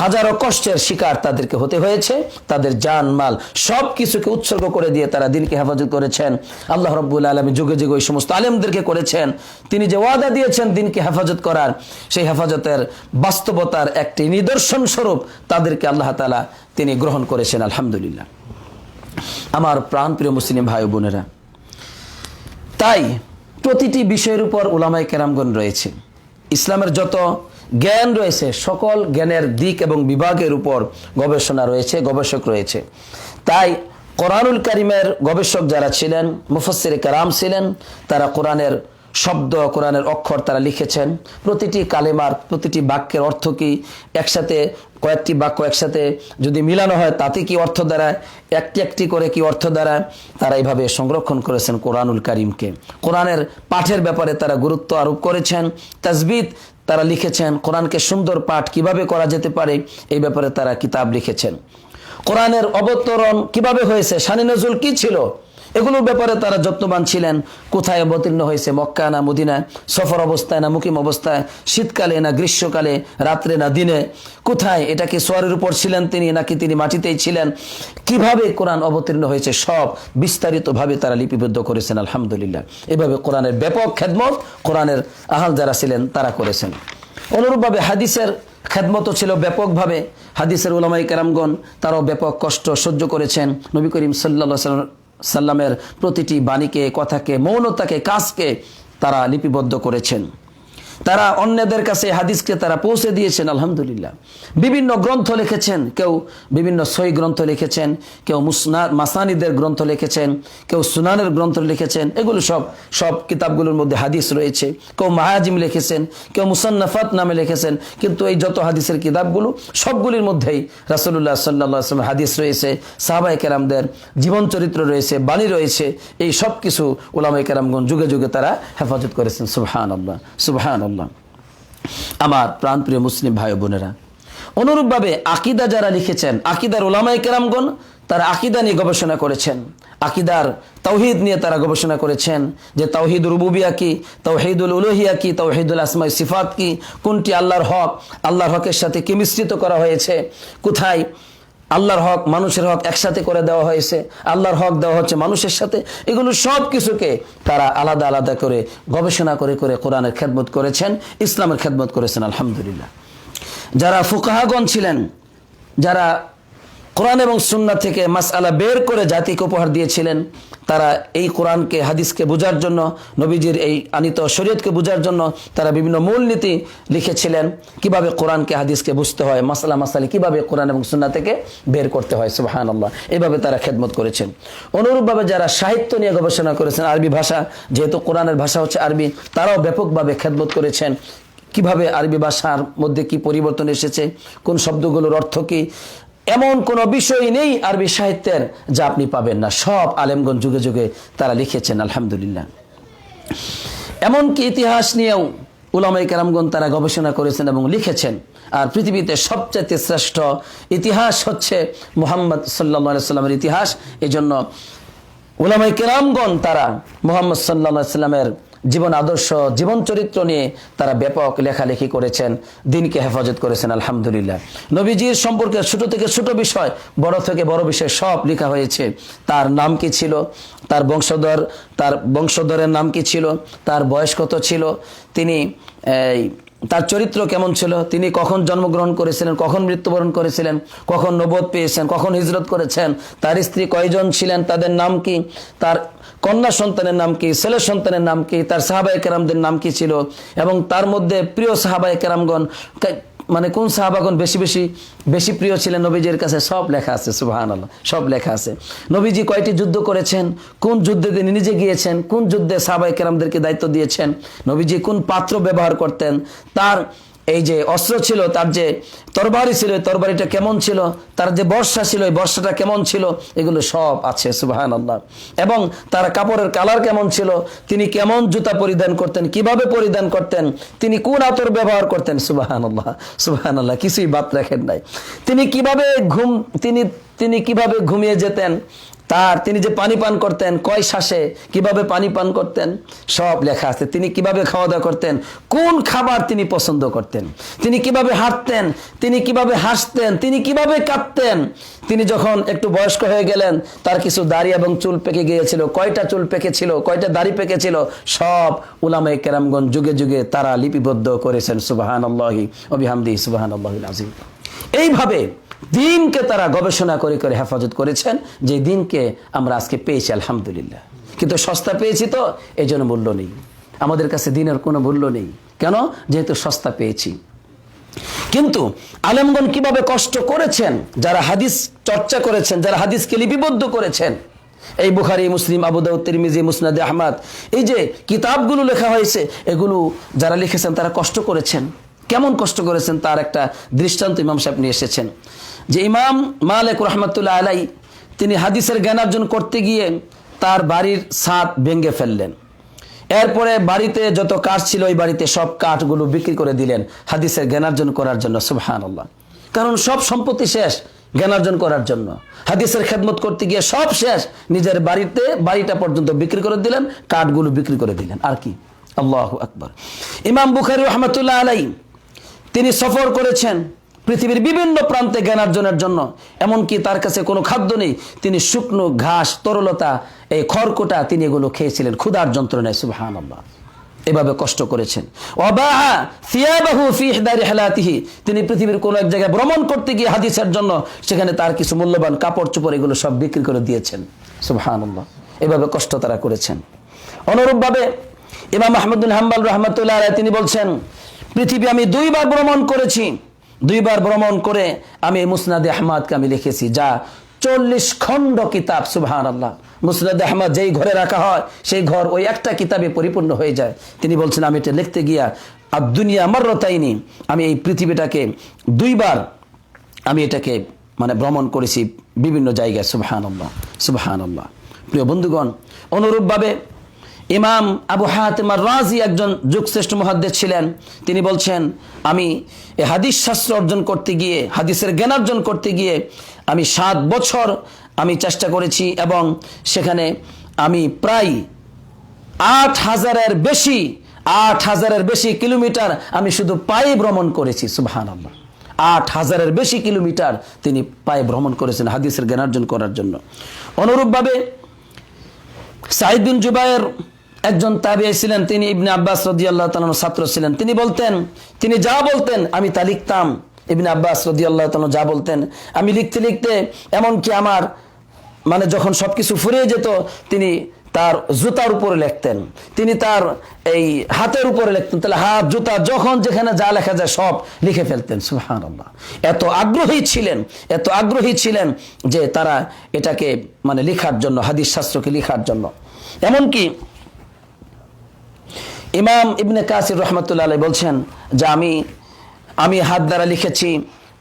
হাজারো কষ্টের শিকার তাদেরকে হতে হয়েছে। তাদের জান মাল সব কিছুকে উৎসর্গ করে দিয়ে তারা দ্বীনকে হেফাজত করেছেন। আল্লাহ রাব্বুল আলামিন যুগে যুগে ওই সমস্ত আলেমদেরকে করেছেন, তিনি যে ওয়াদা দিয়েছেন দ্বীনকে হেফাজত করার, সেই হেফাজতের বাস্তবতার একটি নিদর্শন স্বরূপ তাদেরকে আল্লাহ তাআলা তিনি গ্রহণ করেছেন। আলহামদুলিল্লাহ। আমার প্রাণপ্রিয় মুসলিম ভাই বোনেরা, তাই প্রতিটি বিষয়ের উপর উলামায়ে কেরামগণ রয়েছে। ইসলামের যত জ্ঞান রয়েছে, সকল জ্ঞানের দিক এবং বিভাগের উপর গবেষণা রয়েছে, গবেষক রয়েছে। তাই কোরআনুল কারীমের গবেষক যারা ছিলেন, মুফাসসিরে কেরাম ছিলেন, তারা কোরআনের শব্দ, কোরআনের অক্ষর তারা লিখেছেন। প্রতিটি কালেমার, প্রতিটি বাক্যের অর্থ কি, একসাথে কয়েকটি বাক্য একসাথে যদি মিলানো হয় তাতে কি অর্থ দাঁড়ায়, একটি একটি করে কি অর্থ দাঁড়ায়, তারা এইভাবে সংরক্ষণ করেছেন কোরআনুল কারীমকে। কোরআনের পাঠের ব্যাপারে তারা গুরুত্ব আরোপ করেছেন, তাজবিদ তারা লিখেছেন, কোরআনকে সুন্দর পাঠ কিভাবে করা যেতে পারে এই ব্যাপারে তারা কিতাব লিখেছেন। কোরআনের অবতরণ কিভাবে হয়েছে, শানে নজুল কি ছিল, এগুলোর ব্যাপারে তারা যত্নবান ছিলেন। কোথায় অবতীর্ণ হয়েছে, মক্কা না মদিনা, সফর অবস্থায় না মুকিম অবস্থায়, শীতকালে না গ্রীষ্মকালে, রাত্রে না দিনে, কোথায়, এটা কি সোয়ারের উপর ছিলেন তিনি নাকি তিনি মাটিতেই ছিলেন, কিভাবে কোরআন অবতীর্ণ হয়েছে, সব বিস্তারিতভাবে তারা লিপিবদ্ধ করেছেন। আলহামদুলিল্লাহ। এভাবে কোরআনের ব্যাপক খেদমত কোরআনের আহাল যারা ছিলেন তারা করেছেন। অনুরূপভাবে হাদিসের খেদমতও ছিল ব্যাপকভাবে। হাদিসের উলামায়ে কেরামগণ তারাও ব্যাপক কষ্ট সহ্য করেছেন। নবী করিম সাল্লাল্লাহু আলাইহি সাল্লামের প্রতিটি বাণীকে, কথাকে, মৌনতাকে, কাজকে তারা লিপিবদ্ধ করেছেন। তারা অন্যদের কাছে হাদিসকে তারা পৌঁছে দিয়েছেন। আলহামদুলিল্লাহ। বিভিন্ন গ্রন্থ লিখেছেন, কেউ বিভিন্ন সহিহ গ্রন্থ লিখেছেন, কেউ মাসানিদের গ্রন্থ লিখেছেন, কেউ সুনানের গ্রন্থ লিখেছেন। এগুলো সব কিতাবগুলোর মধ্যে হাদিস রয়েছে। কেউ মাহাজিম লিখেছেন, কেউ মুসান্নাফাত নামে লিখেছেন। কিন্তু এই যত হাদিসের কিতাবগুলো সবগুলির মধ্যেই রাসূলুল্লাহ সাল্লাল্লাহু আলাইহি ওয়াসাল্লাম হাদিস রয়েছে, সাহাবায়ে কেরামদের জীবন চরিত্র রয়েছে, বাণী রয়েছে। এই সব কিছু উলামায়ে কেরামগণ যুগে যুগে তারা হেফাজত করেছেন। সুবহানাল্লাহ, সুবহানাল্লাহ। আমার প্রাণপ্রিয় মুসলিম ভাই বোনেরা, অনুরূপভাবে আকিদা যারা লিখেছেন, আকিদার উলামায়ে কেরামগণ তারা আকিদা নিয়ে গবেষণা করেছেন, আকিদার তাওহীদ নিয়ে তারা গবেষণা করেছেন যে তাওহীদ রুবুবিয়া কি, তাওহীদুল উলুহিয়া কি, তাওহীদুল আসমাই সিফাত কি, কোনটি আল্লাহর হক, আল্লাহর হকের সাথে কি মিশ্রিত করা হয়েছে, কোথায় আল্লাহর হক মানুষের হক একসাথে করে দেওয়া হয়েছে, আল্লাহর হক দেওয়া হচ্ছে মানুষের সাথে। এগুলো সব কিছুকে তারা আলাদা আলাদা করে গবেষণা করে করে কোরআনের খেদমত করেছেন, ইসলামের খেদমত করেছেন। আলহামদুলিল্লাহ। যারা ফুকাহাগণ ছিলেন, যারা কোরআন এবং সুন্নাহ থেকে মাসআলা বের করে জাতিকে উপহার দিয়েছিলেন, তারা এই কোরআনকে হাদিসকে বোঝার জন্য, নবীজির এই আনিত শরীয়তকে বোঝার জন্য তারা বিভিন্ন মূলনীতি লিখেছিলেন, কিভাবে কোরআনকে হাদিসকে বুঝতে হয়, মাসালি কিভাবে কোরআন এবং সুন্নাহ থেকে বের করতে হয়। সুবহানাল্লাহ। এইভাবে তারা খেদমত করেছেন। অনুরূপভাবে যারা সাহিত্য নিয়ে গবেষণা করেছেন, আরবি ভাষা, যেহেতু কোরআনের ভাষা হচ্ছে আরবি, তারাও ব্যাপকভাবে খেদমত করেছেন। কিভাবে আরবি ভাষার মধ্যে কি পরিবর্তন এসেছে, কোন শব্দগুলোর অর্থ কি, এমন কোনো বিষয় নেই আরবি সাহিত্যের যা আপনি পাবেন না। সব আলেমগণ যুগে যুগে তারা লিখেছেন। আলহামদুলিল্লাহ। এমনকি ইতিহাস নিয়েও উলামায়ে কেরামগণ তারা গবেষণা করেছেন এবং লিখেছেন। আর পৃথিবীতে সবচেয়ে শ্রেষ্ঠ ইতিহাস হচ্ছে মুহাম্মদ সাল্লাল্লাহু আলাইহি সাল্লামের ইতিহাস। এই জন্য উলামায়ে কেরামগণ তারা মুহাম্মদ সাল্লাল্লাহু আলাইহি সাল্লামের জীবন আদর্শ, জীবন চরিত্র নিয়ে তারা ব্যাপক লেখালেখি করেছেন, দিনকে হেফাজত করেছেন। আলহামদুলিল্লাহ। নবীজির সম্পর্কে ছোট থেকে ছোট বিষয়, বড় থেকে বড় বিষয় সব লেখা হয়েছে। তার নাম কি ছিল, তার বংশধরের নাম কি ছিল, তার বয়স কত ছিল, তিনি তার চরিত্র কেমন ছিল, তিনি কখন জন্মগ্রহণ করেছিলেন, কখন মৃত্যুবরণ করেছিলেন, কখন নবুয়ত পেয়েছেন, কখন হিজরত করেছেন, তার স্ত্রী কয়জন ছিলেন, তাদের নাম কি, তার কন্যা সন্তানের নাম কি, ছেলে সন্তানের নাম কি, তার সাহাবায়ে কেরামদের নাম কি ছিল, এবং তার মধ্যে প্রিয় সাহাবায়ে কেরামগণ মানে কোন সাহাবাগণ বেশি প্রিয় ছিলেন নবীজির কাছে, সব লেখা আছে। সুবহানাল্লাহ। সব লেখা আছে। নবীজি কয়টি যুদ্ধ করেছেন, কোন যুদ্ধে তিনি নিজে গিয়েছেন, কোন যুদ্ধে সাহাবায়ে কেরামদেরকে দায়িত্ব দিয়েছেন, নবীজি কোন পাত্র ব্যবহার করতেন, তার এই যে অস্ত্র ছিল, তার যে তরবারি ছিল, তরবারিটা কেমন ছিল, তার যে বর্ষা ছিল, এই বর্ষাটা কেমন ছিল, এগুলো সব আছে। সুবহানাল্লাহ। এবং তার কাপড়ের কালার কেমন ছিল, তিনি কেমন জুতা পরিধান করতেন, কিভাবে পরিধান করতেন, তিনি কোন আতর ব্যবহার করতেন। সুবহানাল্লাহ। সুবহানাল্লাহ। কিছুই বাদ রাখেন নাই। তিনি কিভাবে ঘুমিয়ে যেতেন, তিনি যে পানি পান করতেন, কয় শ্বাসে, কিভাবে পানি পান করতেন, সব লেখা আছে। তিনি কিভাবে খাওয়া দাওয়া করতেন, কোন খাবার তিনি পছন্দ করতেন, তিনি কিভাবে হাঁটতেন, তিনি কিভাবে হাসতেন, তিনি কিভাবে কাঁদতেন, তিনি যখন একটু বয়স্ক হয়ে গেলেন, তার কিছু দাড়ি এবং চুল পেকে গিয়েছিল, কয়টা চুল পেকেছিল, কয়টা দাড়ি পেকেছিল, সব উলামায়ে কেরামগণ যুগে যুগে তারা লিপিবদ্ধ করেছেন। সুবহানাল্লাহি ওয়া বিহামদিহি সুবহানাল্লাহিল আযীম। এইভাবে দিনকে তারা গবেষণা করে করে হেফাজত করেছেন, যে দিনকে আমরা আজকে পেয়েছি। আলহামদুলিল্লাহ। কিন্তু সস্তা পেয়েছি তো এই জন্য মূল্য নেই, আমাদের কাছে দিনের কোনো মূল্য নেই। কেন? যেহেতু সস্তা পেয়েছি। কিন্তু আলেমগণ কিভাবে কষ্ট করেছেন, যারা হাদিস চর্চা করেছেন, যারা হাদিসকে লিপিবদ্ধ করেছেন, এই বুখারী, মুসলিম, আবু দাউদ, তিরমিজি, মুসনাদে আহমদ, এই যে কিতাবগুলো লেখা হয়েছে, এগুলো যারা লিখেছেন তারা কষ্ট করেছেন। কেমন কষ্ট করেছেন তার একটা দৃষ্টান্ত ইমাম সাহেব নিয়ে এসেছেন। যে ইমাম মালিক রাহমাতুল্লাহ আলাইহি, তিনি হাদিসের জ্ঞানার্জন করতে গিয়ে তার বাড়ির ছাদ ভেঙে ফেললেন। এরপরে বাড়িতে যত কাঠ ছিল, ওই বাড়িতে সব কাঠগুলো বিক্রি করে দিলেন হাদিসের জ্ঞানার্জন করার জন্য। সুবহানাল্লাহ। কারণ সব সম্পত্তি শেষ জ্ঞানার্জন করার জন্য, হাদিসের খেদমত করতে গিয়ে সব শেষ, নিজের বাড়িটা পর্যন্ত বিক্রি করে দিলেন, কাঠগুলো বিক্রি করে দিলেন। আর কি! আল্লাহু আকবার। ইমাম বুখারী রাহমাতুল্লাহ আলাইহি, তিনি সফর করেছেন পৃথিবীর বিভিন্ন প্রান্তে জ্ঞানার্জনের জন্য। এমনকি তার কাছে কোনো খাদ্য নেই, তিনি শুকনো ঘাস, তরলতা, এই খড়কুটা, তিনি এগুলো খেয়েছিলেন ক্ষুধার যন্ত্রণায়। সুবহানাল্লাহ। এভাবে কষ্ট করেছেন। ওয়াবাহা সিয়াবাহু ফি ইহদা রিহলাতিহি, তিনি পৃথিবীর কোন এক জায়গায় ভ্রমণ করতে গিয়ে হাদিসের জন্য সেখানে তার কিছু মূল্যবান কাপড় চোপড় এগুলো সব বিক্রি করে দিয়েছেন। সুবহানাল্লাহ। এভাবে কষ্ট তারা করেছেন। অনুরূপভাবে ইমাম আহমদ বিন হাম্বল রাহমাতুল্লাহ আলাইহি, তিনি বলছেন, পৃথিবী আমি 2 বার ভ্রমণ করেছি, 2 বার ভ্রমণ করে আমি মুসনাদে আহমদকে আমি লিখেছি, যা 40 খণ্ড কিতাব। সুবহানাল্লাহ। মুসনাদে আহমদ যেই ঘরে রাখা হয়, সেই ঘর ওই একটা কিতাবে পরিপূর্ণ হয়ে যায়। তিনি বলছেন, আমি এটা লিখতে গিয়া দুনিয়া মাররাতাইনি, আমি এই পৃথিবীটাকে 2 বার আমি এটাকে ভ্রমণ করেছি বিভিন্ন জায়গায়। সুবহানাল্লাহ। সুবহানাল্লাহ। প্রিয় বন্ধুগণ, অনুরূপভাবে ইমাম আবু হাতিম আর-রাজি একজন যুগশ্রেষ্ঠ মুহাদ্দিস ছিলেন। তিনি বলছেন, আমি এই হাদিস শাস্ত্র অর্জন করতে গিয়ে, হাদিসের জ্ঞান অর্জন করতে গিয়ে আমি 7 বছর আমি চেষ্টা করেছি এবং সেখানে আমি প্রায় 8,000-এর বেশি কিলোমিটার আমি শুধু পায়ে ভ্রমণ করেছি। সুবহানাল্লাহ, 8,000-এর বেশি কিলোমিটার তিনি পায়ে ভ্রমণ করেছেন হাদিসের জ্ঞান অর্জন করার জন্য। অনুরূপভাবে সাঈদ বিন জুবায়ের একজন তাবিঈ ছিলেন, তিনি ইবনে আব্বাস রাদিয়াল্লাহু তাআলার ছাত্র ছিলেন। তিনি যা বলতেন আমি তা লিখতাম। ইবনে আব্বাস রাদিয়াল্লাহু তাআলা যা বলতেন আমি লিখতে লিখতে এমনকি আমার যখন সবকিছু ফুরিয়ে যেত, তিনি তার জুতার উপরে লিখতেন, তিনি তার এই হাতের উপরে লিখতেন, তাহলে হাত জুতা যখন যেখানে যা লেখা যায় সব লিখে ফেলতেন। সুবহানাল্লাহ, এত আগ্রহী ছিলেন যে তারা এটাকে লেখার জন্য, হাদিস শাস্ত্রকে লেখার জন্য। এমনকি ইমাম ইবনে কাসির রাহমাতুল্লাহ আলাইহি বলছেন যে আমি হাত দ্বারা লিখেছি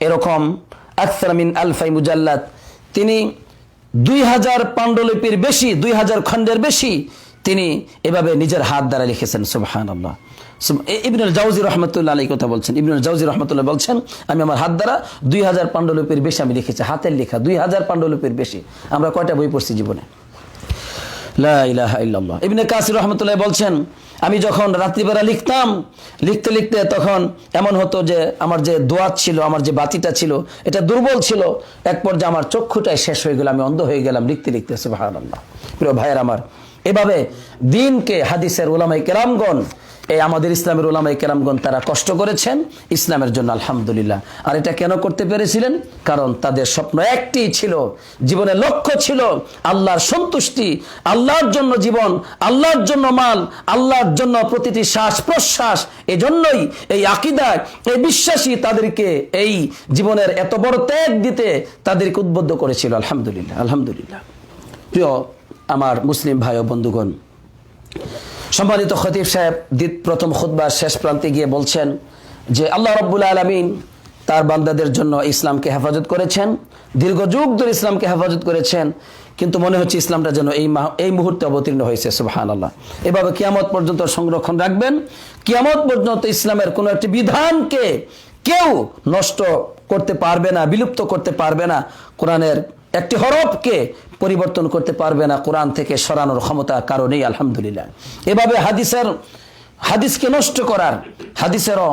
এরকম আকসার মিন আলফাই মুজাল্লাদ। তিনি 2000 পাণ্ডুলিপির বেশি, 2000 খণ্ডের বেশি তিনি এভাবে নিজের হাত দ্বারা লিখেছেন। সুবহানাল্লাহ। ইবনুল জাওজি রাহমাতুল্লাহ আলাইহি কথা বলছেন, ইবনুল জাওজি রাহমাতুল্লাহ বলছেন আমি আমার হাত দ্বারা 2000 পাণ্ডুলিপির বেশি আমি লিখেছি, হাতের লেখা 2000 পাণ্ডুলিপির বেশি। আমরা কয়টা বই পড়ছি জীবনে? লা ইলাহা ইল্লাল্লাহ। ইবনে কাসির রাহমাতুল্লাহ বলছেন আমি যখন রাত্রিবেলা লিখতাম, লিখতে লিখতে তখন এমন হতো যে আমার যে দোয়াত ছিল, আমার যে বাতিটা ছিল এটা দুর্বল ছিল, এক পর্যায়ে আমার চক্ষুটাই শেষ হয়ে গেল, আমি অন্ধ হয়ে গেলাম লিখতে লিখতে। সুবহানাল্লাহ। প্রিয় ভাইয়ের আমার, এভাবে দিনকে হাদিসের উলামায়ে কেরামগণ, এই আমাদের ইসলামের উলামায়ে কেরামগণ তারা কষ্ট করেছেন ইসলামের জন্য, আলহামদুলিল্লাহ। আর এটা কেন করতে পেরেছিলেন? কারণ তাদের স্বপ্ন একটি ছিল, জীবনের লক্ষ্য ছিল আল্লাহর সন্তুষ্টি, আল্লাহর জন্য জীবন, আল্লাহর জন্য মাল, আল্লাহর জন্য প্রতিটি শ্বাস প্রশ্বাস। এজন্যই এই আকীদা, এই বিশ্বাসী তাদেরকে এই জীবনের এত বড় ত্যাগ দিতে তাদেরকে উদ্বুদ্ধ করেছিল। আলহামদুলিল্লাহ, আলহামদুলিল্লাহ। প্রিয় আমার মুসলিম ভাই ও বন্ধুগণ, সম্মানিত খতিব সাহেব প্রথম খুতবার শেষ প্রান্তে গিয়ে বলছেন যে আল্লাহ রাব্বুল আলামিন তার বান্দাদের জন্য ইসলামকে হেফাজত করেছেন, দীর্ঘ যুগ ধরে ইসলামকে হেফাজত করেছেন, কিন্তু মনে হচ্ছে ইসলামটা যেন এই মুহূর্তে অবতীর্ণ হয়েছে। সুবহানাল্লাহ। এভাবে কিয়ামত পর্যন্ত সংরক্ষণ রাখবেন। কিয়ামত পর্যন্ত ইসলামের কোনো একটি বিধানকে কেউ নষ্ট করতে পারবে না, বিলুপ্ত করতে পারবে না। কোরআনের একটি হরফকে পরিবর্তন করতে পারবে না, কোরআন থেকে সরানোর ক্ষমতা কারণেই। আলহামদুলিল্লাহ। এভাবে হাদিসকে নষ্ট করার, হাদিসেরও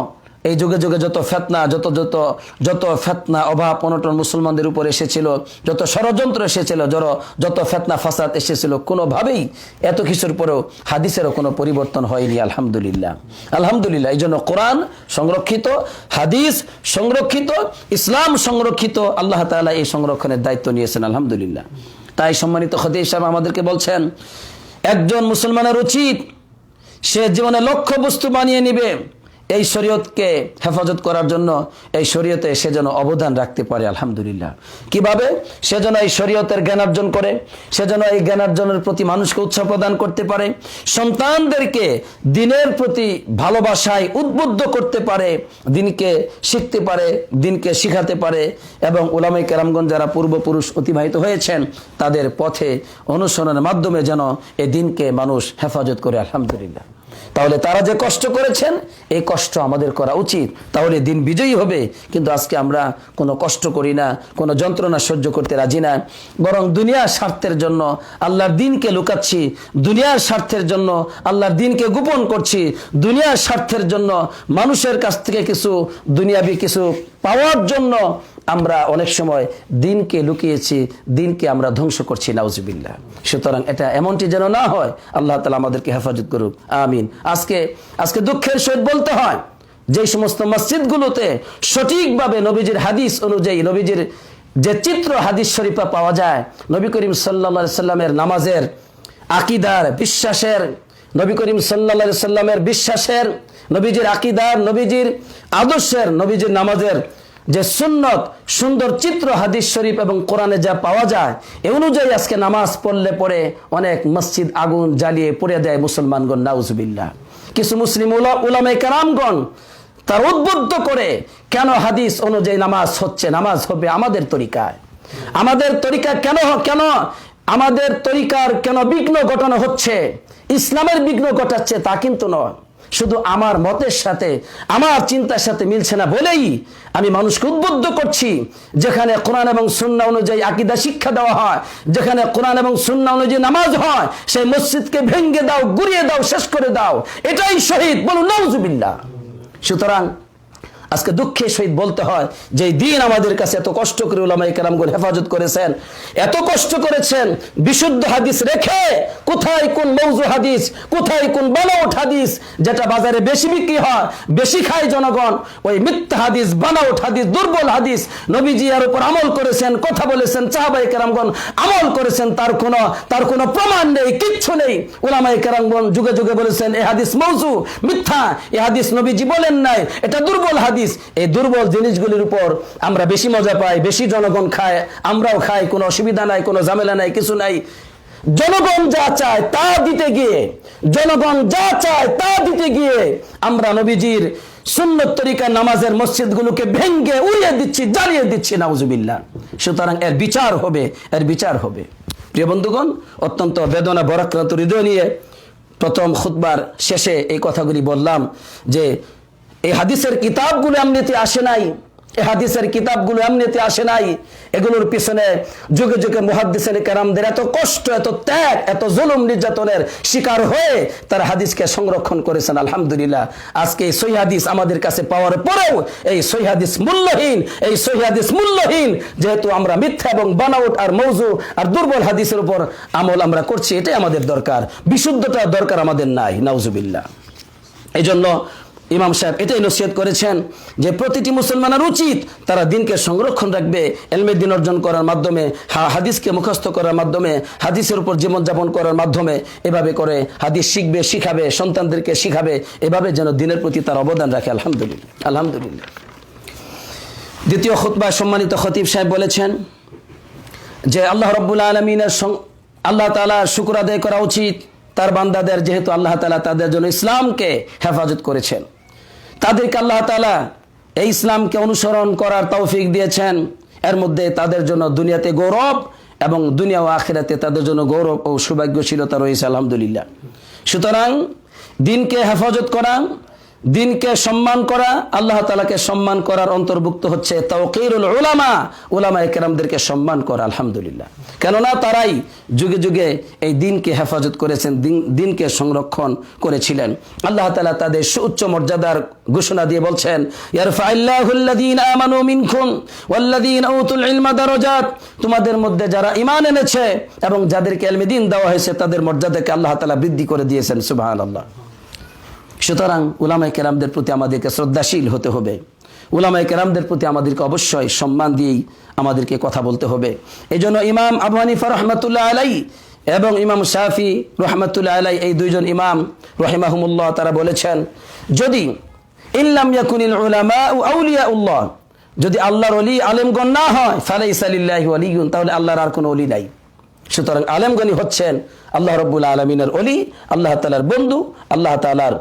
এই যুগে যুগে যত ফেতনা অভাব অনটন মুসলমানদের উপর এসেছিল, যত ষড়যন্ত্র এসেছিল, যত ফেতনা ফাসাদ এসেছিল, কোনোভাবেই এত কিছুর পরেও হাদিসেরও কোনো পরিবর্তন হয়নি। আলহামদুলিল্লাহ, আলহামদুলিল্লাহ। এই জন্য কোরআন সংরক্ষিত, হাদিস সংরক্ষিত, ইসলাম সংরক্ষিত। আল্লাহ তাআলা এই সংরক্ষণের দায়িত্ব নিয়েছেন। আলহামদুলিল্লাহ। তাই সম্মানিত খতিব সাহেব আমাদেরকে বলছেন একজন মুসলমানের উচিত সে জীবনে লক্ষ্য বস্তু বানিয়ে নিবে এই শরীয়তকে হেফাজত করার জন্য, এই শরীয়তে সে যেন অবদান রাখতে পারে। আলহামদুলিল্লাহ। কিভাবে? সে যেন এই শরীয়তের জ্ঞান অর্জন করে, সে যেন এই জ্ঞান অর্জনের প্রতি মানুষকে উৎসাহ প্রদান করতে পারে, সন্তানদেরকে দিনের প্রতি ভালোবাসায় উদ্বুদ্ধ করতে পারে, দিনকে শিখতে পারে, দিনকে শিখাতে পারে, এবং উলামায়ে কেরামগণ যারা পূর্বপুরুষ অতিবাহিত হয়েছেন তাদের পথে অনুসরণের মাধ্যমে যেন এই দিনকে মানুষ হেফাজত করে। আলহামদুলিল্লাহ। তাহলে তারা যে কষ্ট করেছেন এই কষ্ট আমাদের করা উচিত, তাহলে দিন বিজয়ী হবে। কিন্তু আজকে আমরা কোনো কষ্ট করি না, কোনো যন্ত্রণা সহ্য করতে রাজি না, বরং দুনিয়ার স্বার্থের জন্য আল্লাহর দিনকে লুকাচ্ছি, দুনিয়ার স্বার্থের জন্য আল্লাহর দিনকে গোপন করছি, দুনিয়ার স্বার্থের জন্য মানুষের কাছ থেকে কিছু দুনিয়াবি কিছু পাওয়ার জন্য আমরা অনেক সময় দিনকে লুকিয়েছি, দিনকে আমরা ধ্বংস করছি। নাউজুবিল্লাহ। সুতরাং এটা এমনটি যেন না হয়। আল্লাহ তাআলা আমাদেরকে হেফাজত করুক, আমিন। আজকে দুঃখের সহিত বলতে হয় যে সমস্ত মসজিদগুলোতে সঠিকভাবে নবীজির হাদিস অনুযায়ী, নবীজির যে চিত্র হাদিস শরীফে পাওয়া যায়, নবী করিম সাল্লাল্লাহু আলাইহি সাল্লামের নামাজের, আকীদার, বিশ্বাসের, নবী করিম সাল্লাল্লাহু আলাইহি সাল্লামের বিশ্বাসের, নবীজির আকীদার, নবীজির আদর্শের, নবীজির নামাজের যে সুন্নত, সুন্দর চিত্র হাদিস শরীফ এবং কোরআনে যা পাওয়া যায়, এ অনুযায়ী আজকে নামাজ পড়লে পরে অনেক মসজিদ আগুন জ্বালিয়ে পুড়ে দেয় মুসলমানগণ। নাউজুবিল্লাহ। কিছু মুসলিম উলামায়ে কেরামগণ তার উদ্বুদ্ধ করে কেন হাদিস অনুযায়ী নামাজ হচ্ছে, নামাজ হবে আমাদের তরিকায়, আমাদের তরিকা কেন আমাদের তরিকার কেন বিঘ্ন ঘটানো হচ্ছে, ইসলামের বিঘ্ন ঘটাচ্ছে তা কিন্তু নয়, শুধু আমার মতের সাথে আমার চিন্তার সাথে মিলছে না বলেই আমি মানুষকে উদ্বুদ্ধ করছি, যেখানে কোরআন এবং সুন্নাহ অনুযায়ী আকীদা শিক্ষা দেওয়া হয়, যেখানে কোরআন এবং সুন্নাহ অনুযায়ী নামাজ হয়, সেই মসজিদকে ভেঙে দাও, গুড়িয়ে দাও, শেষ করে দাও, এটাই শহীদ, বলুন নাউজুবিল্লাহ। সুতরাং আজকে দুঃখের সহিত বলতে হয় যে এই দিন আমাদের কাছে এত কষ্ট করে উলামায়ে কেরামগণ হেফাজত করেছেন, এত কষ্ট করেছেন, বিশুদ্ধ হাদিস রেখে কোথায় কোন মৌজু হাদিস, কোথায় কোন বানাওয়াট হাদিস, যেটা বাজারে বেশি বিক্রি হয়, বেশি খায় জনগণ, ওই মিথ্যা হাদিস, বানাওয়াট হাদিস, দুর্বল হাদিস, নবীজি এর উপর আমল করেছেন, কথা বলেছেন, সাহাবায়ে কেরামগণ আমল করেছেন, তার কোনো প্রমাণ নেই, কিচ্ছু নেই। উলামায়ে কেরামগণ যুগে যুগে বলেছেন এই হাদিস মৌজু, মিথ্যা, এই হাদিস নবীজি বলেন নাই, এটা দুর্বল হাদিস। এই দুর্বল জিনিসগুলির উপর আমরা বেশি মজা পাই, বেশি জনগণ খায়, আমরাও খাই, কোনো অসুবিধা নাই, কোনো ঝামেলা নাই, কিছু নাই। জনগণ যা চায় তা দিতে গিয়ে, জনগণ যা চায় তা দিতে গিয়ে আমরা নবীজির সুন্নত তরিকার নামাজের মসজিদগুলোকে ভেঙ্গে উড়িয়ে দিচ্ছি, জ্বালিয়ে দিচ্ছি, নাউজুবিল্লাহ। সুতরাং এর বিচার হবে, এর বিচার হবে। প্রিয় বন্ধুগণ, অত্যন্ত বেদনা বরাক্রান্ত হৃদয় নিয়ে প্রথম খুতবার শেষে এই কথাগুলি বললাম যে এই হাদিসের কিতাবগুলো এমনিতে আসে নাই, এই হাদিসের কিতাবগুলো এমনিতে আসে নাই, এগুলোর পিছনে যুগে যুগে মুহাদ্দিসিন কেরামদের এত কষ্ট, এত ত্যাগ, এত জুলুম নির্যাতনের শিকার হয়ে তারা হাদিসকে সংরক্ষণ করেছেন। আলহামদুলিল্লাহ, আজকে এই সহিহ হাদিস আমাদের কাছে পাওয়ার পরেও এই সহিহ হাদিস মূল্যহীন, এই সহিহ হাদিস মূল্যহীন, যেহেতু আমরা মিথ্যা এবং বানাওয়াট আর মৌজু আর দুর্বল হাদিসের উপর আমল আমরা করছি, এটাই আমাদের দরকার, বিশুদ্ধতা দরকার আমাদের নাই, নাউজুবিল্লাহ। এই জন্য ইমাম সাহেব এটাই নসিহত করেছেন যে প্রতিটি মুসলমানের উচিত তারা দিনকে সংরক্ষণ রাখবে, এলমে দিন অর্জন করার মাধ্যমে, হাদিসকে মুখস্থ করার মাধ্যমে, হাদিসের উপর জীবনযাপন করার মাধ্যমে, এভাবে করে হাদিস শিখবে, শিখাবে, সন্তানদেরকে শিখাবে, এভাবে যেন দিনের প্রতি তার অবদান রাখে। আলহামদুলিল্লাহ, আলহামদুলিল্লাহ। দ্বিতীয় খুতবায় সম্মানিত খতিব সাহেব বলেছেন যে আল্লাহ রাব্বুল আলামিনের আল্লাহ তাআলার শুকর আদায় করা উচিত তার বান্দাদের, যেহেতু আল্লাহ তাআলা তাদের জন্য ইসলামকে হেফাজত করেছেন, তাদেরকে আল্লাহ তাআলা এই ইসলামকে অনুসরণ করার তৌফিক দিয়েছেন, এর মধ্যে তাদের জন্য দুনিয়াতে গৌরব এবং দুনিয়া ও আখিরাতে তাদের জন্য গৌরব ও সৌভাগ্যশীলতা রয়েছে। আলহামদুলিল্লাহ। সুতরাং দিনকে হেফাজত করা, দিনকে সম্মান করা, আল্লাহ তাআলাকে সম্মান করার অন্তর্ভুক্ত হচ্ছে তাওকীরুল উলামা, উলামায়ে কেরামদেরকে সম্মান করা। আলহামদুলিল্লাহ, কেননা তারাই যুগে যুগে এই দিনকে হেফাজত করেছেন, দিনকে সংরক্ষণ করেছিলেন। আল্লাহ তাআলা তাদের সুউচ্চ মর্যাদার ঘোষণা দিয়ে বলছেন ইয়ারফাইল্লাহুল্লাযীনা আমানু মিনকুম ওয়াল্লাযীনা উতুল ইলমা দারাজাত, তোমাদের মধ্যে যারা ঈমান এনেছে এবং যাদেরকে ইলমে দ্বীন দেওয়া হয়েছে তাদের মর্যাদাকে আল্লাহ তাআলা বৃদ্ধি করে দিয়েছেন। সুবহানাল্লাহ। সুতরাং উলামায়ে কেরামদের প্রতি আমাদেরকে শ্রদ্ধাশীল হতে হবে, উলামায়ে কেরামদের প্রতি আমাদেরকে অবশ্যই সম্মান দিয়েই আমাদেরকে কথা বলতে হবে। এই জন্য ইমাম আবু হানিফা রাহমাতুল্লাহ আলাইহি এবং ইমাম শাফি রাহমাতুল্লাহ আলাইহি, এই দুইজন ইমাম রাহিমাহুমুল্লাহ, তারা বলেছেন যদি ইল্লাম ইয়াকুনিল উলামা আউলিয়াউল্লাহ, যদি আল্লাহর ওলি আলেমগণ না হয়, ফালাইসা লিল্লাহি ওয়ালিয়্যুন, তাহলে আল্লাহর আর কোনো ওলি নাই। সুতরাং আলেমগণই হচ্ছেন আল্লাহ রাব্বুল আলামিনের ওলি, আল্লাহ তাআলার বন্ধু, আল্লাহ তাআলার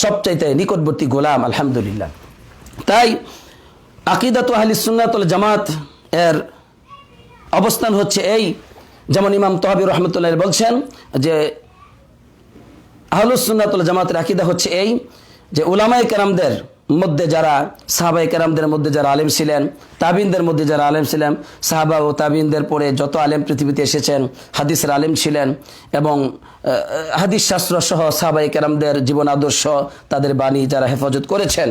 সবচাইতে নিকটবর্তী গোলাম। আলহামদুলিল্লাহ। তাই আকিদাতু আহলিস সুন্নাত ওয়াল জামাত এর অবস্থান হচ্ছে এই, যেমন ইমাম তহাবী রাহমাতুল্লাহ বলছেন যে আহলুস সুন্নাত ওয়াল জামাতের আকীদা হচ্ছে এই যে উলামায়ে কেরামদের মধ্যে যারা, সাহাবায়ে কেরামদের মধ্যে যারা আলেম ছিলেন, তাবিনদের মধ্যে যারা আলেম ছিলেন, সাহাবা ও তাবিনদের পরে যত আলেম পৃথিবীতে এসেছেন হাদিসের আলেম ছিলেন এবং হাদিস শাস্ত্র সহ সাহাবায়ে কেরামদের জীবন আদর্শ, তাদের বাণী যারা হেফাজত করেছেন,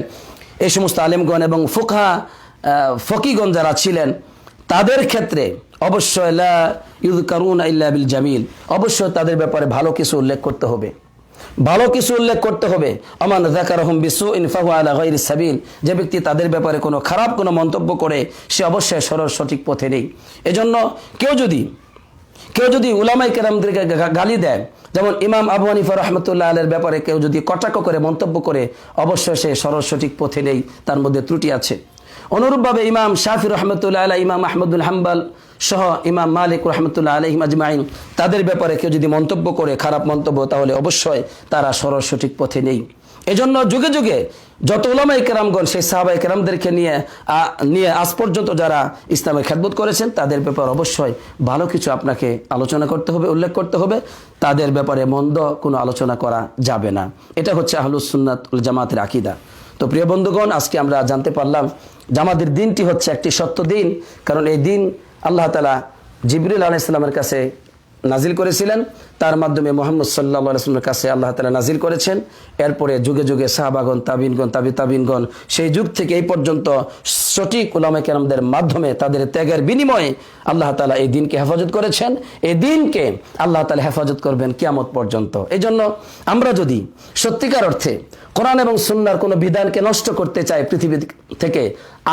এই সমস্ত আলেমগণ এবং ফকিগণ যারা ছিলেন, তাদের ক্ষেত্রে অবশ্যই লা ইউযকারুনা ইল্লা বিল জামিল, অবশ্যই তাদের ব্যাপারে ভালো কিছু উল্লেখ করতে হবে, ভালো কিছু উল্লেখ করতে হবে। আমান যাকারহুম বিসুইন ফাহুয়া আলা গায়রিস সাবিল, যে ব্যক্তি তাদের ব্যাপারে কোনো খারাপ কোনো মন্তব্য করে সে অবশ্যই সরল সঠিক পথে নেই। এজন্য কেউ যদি উলামায়ে কেরামদেরকে গালি দেয়, যেমন ইমাম আবু হানিফা রাহমাতুল্লাহ আলাইহির ব্যাপারে কেউ যদি কটাক্ষ করে মন্তব্য করে, অবশ্যই সে সরল সঠিক পথে নেই, তার মধ্যে ত্রুটি আছে। অনুরূপভাবে ইমাম শাফি রাহমাতুল্লাহ আলাইহি, ইমাম আহমদ বিন হাম্বল সহ ইমাম মালিক রাহমাতুল্লাহ আলাইহিম আজমাইন, তাদের ব্যাপারে কেউ যদি মন্তব্য করে খারাপ মন্তব্য, তাহলে অবশ্যই তারা সরল সঠিক পথে নেই। এজন্য যুগে যুগে যত উলামায়ে কেরামগণ সেই সাহাবায়ে কেরামদেরকে নিয়ে আজ পর্যন্ত যারা ইসলামের খেদমত করেছেন তাদের ব্যাপারে অবশ্যই ভালো কিছু আপনাকে আলোচনা করতে হবে, উল্লেখ করতে হবে। তাদের ব্যাপারে মন্দ কোনো আলোচনা করা যাবে না। এটা হচ্ছে আহলুস সুন্নাত ওয়াল জামাতের আকীদা। তো প্রিয় বন্ধুগণ, আজকে আমরা জানতে পারলাম যে আমাদের দিনটি হচ্ছে একটি সত্য দিন, কারণ এই দিন আল্লাহ তাআলা জিবরিল আলাইহিস সালামের কাছে নাজিল করেছিলেন, তার মাধ্যমে মুহাম্মদ সাল্লাল্লাহু আলাইহি ওয়াসাল্লামের কাছে আল্লাহ তাআলা নাজিল করেছেন। এরপরে যুগে যুগে সাহাবাগণ, তাবিনগণ, তাবিনগণ, সেই যুগ থেকে এই পর্যন্ত সঠিক উলামায়ে কেরামদের মাধ্যমে তাদের ত্যাগের বিনিময়ে আল্লাহ তাআলা এই দিনকে হেফাজত করেছেন। এই দিনকে আল্লাহ তাআলা হেফাজত করবেন কিয়ামত পর্যন্ত। এই জন্য আমরা যদি সত্যিকার অর্থে কোরআন এবং সুন্নাহর কোনো বিধানকে নষ্ট করতে চাই পৃথিবী থেকে,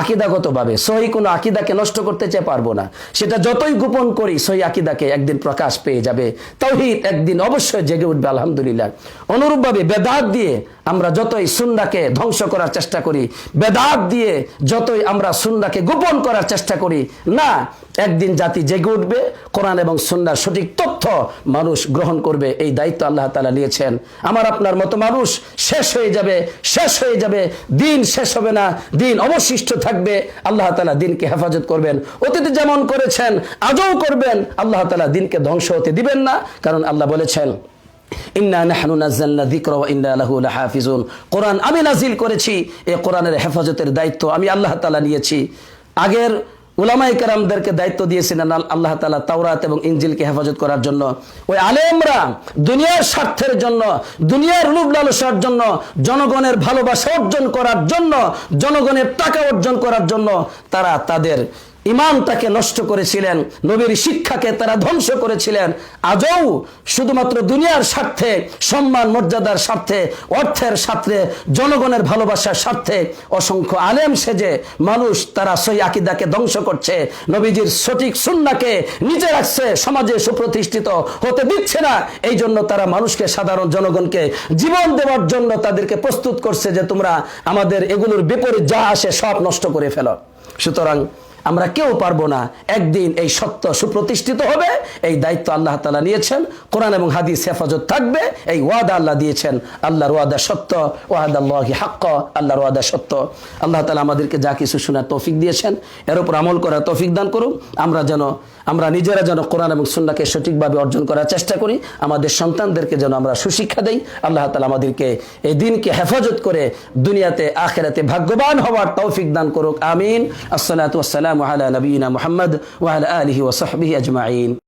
আকীদাগতভাবে সহি কোনো আকীদাকে নষ্ট করতে চাই, পারবো না। সেটা যতই গোপন করি, সহি আকীদাকে একদিন প্রকাশ পেয়ে যাবে, তাওহীদ একদিন অবশ্যই জেগে উঠবে, আলহামদুলিল্লাহ। অনুরূপভাবে বেদাত দিয়ে আমরা যতই সুন্নাহকে ধ্বংস করার চেষ্টা করি, বেদাত দিয়ে যতই আমরা সুন্নাহকে গোপন করার চেষ্টা করি, না, একদিন জাতি জেগে উঠবে, কোরআন এবং সুন্নাহর সঠিক তথ্য মানুষ গ্রহণ করবে। এই দায়িত্ব আল্লাহ তাআলা নিয়েছেন। আমার আপনার মতো মানুষ শেষ হয়ে যাবে, দিন শেষ হবে না, দিন অবশিষ্ট থাকবে। আল্লাহ তাআলা দিনকে হেফাজত করবেন, অতীতে যেমন করেছেন আজও করবেন। আল্লাহ তাআলা দিনকে ধ্বংস হতে দিবেন না, কারণ আল্লাহ বলেছেন ইন্না নাহনু নাযালনা যিকরা ওয়া ইন্না লাহু লাহাফিজুন। কোরআন আমি নাজিল করেছি, এই কোরআনের হেফাজতের দায়িত্ব আমি আল্লাহ তাআলা নিয়েছি। আগের উলামায়ে কেরামদেরকে দায়িত্ব দিয়েছিলেন আল্লাহ তাআলা তাওরাত এবং ইনজিলকে হেফাজত করার জন্য। ওই আলেমরা দুনিয়ার স্বার্থের জন্য, দুনিয়ার লোভ লালসার জন্য, জনগণের ভালোবাসা অর্জন করার জন্য, জনগণের টাকা অর্জন করার জন্য তারা তাদের ইমানটাকে নষ্ট করেছিলেন, নবীর শিক্ষাকে তারা ধ্বংস করেছিলেন। আজও শুধুমাত্র দুনিয়ার স্বার্থে, সম্মান মর্যাদার স্বার্থে, অর্থের স্বার্থে, জনগণের ভালোবাসার স্বার্থে অসংখ্য আলেম সেজে মানুষ তারা সহি আকীদাকে ধ্বংস করছে, নবীজির সঠিক সুন্নাহকে নিচে রাখছে, সমাজে সুপ্রতিষ্ঠিত হতে দিচ্ছে না। এই জন্য তারা মানুষকে, সাধারণ জনগণকে জীবন দেওয়ার জন্য তাদেরকে প্রস্তুত করছে যে তোমরা আমাদের এগুলোর বিপরীত যা আসে সব নষ্ট করে ফেলো। সুতরাং আমরা কেউ পারবো না। একদিন এই সত্য সুপ্রতিষ্ঠিত হবে, এই দায়িত্ব আল্লাহ তাআলা নিয়েছেন। কোরআন এবং হাদিস হেফাজত থাকবে, এই ওয়াদা আল্লাহ দিয়েছেন। আল্লাহর ওয়াদা সত্য, ওয়াদাল্লাহি হাক্ক, আল্লাহর ওয়াদা সত্য। আল্লাহ তাআলা আমাদেরকে যা কিছু শোনার তৌফিক দিয়েছেন এর উপর আমল করার তৌফিক দান করুন। আমরা নিজেরা যেন কোরআন এবং সুন্নাহকে সঠিকভাবে অর্জন করার চেষ্টা করি, আমাদের সন্তানদেরকে যেন আমরা সুশিক্ষা দেই। আল্লাহ তাআলা আমাদেরকে এই দিনকে হেফাজত করে দুনিয়াতে আখিরাতে ভাগ্যবান হওয়ার তৌফিক দান করুক। আমিন। আসসালাতু ওয়াসসালামু আলা নবিয়িনা মুহাম্মদ ওয়া আলা আলিহি ওয়া সাহবিহি আজমাইন।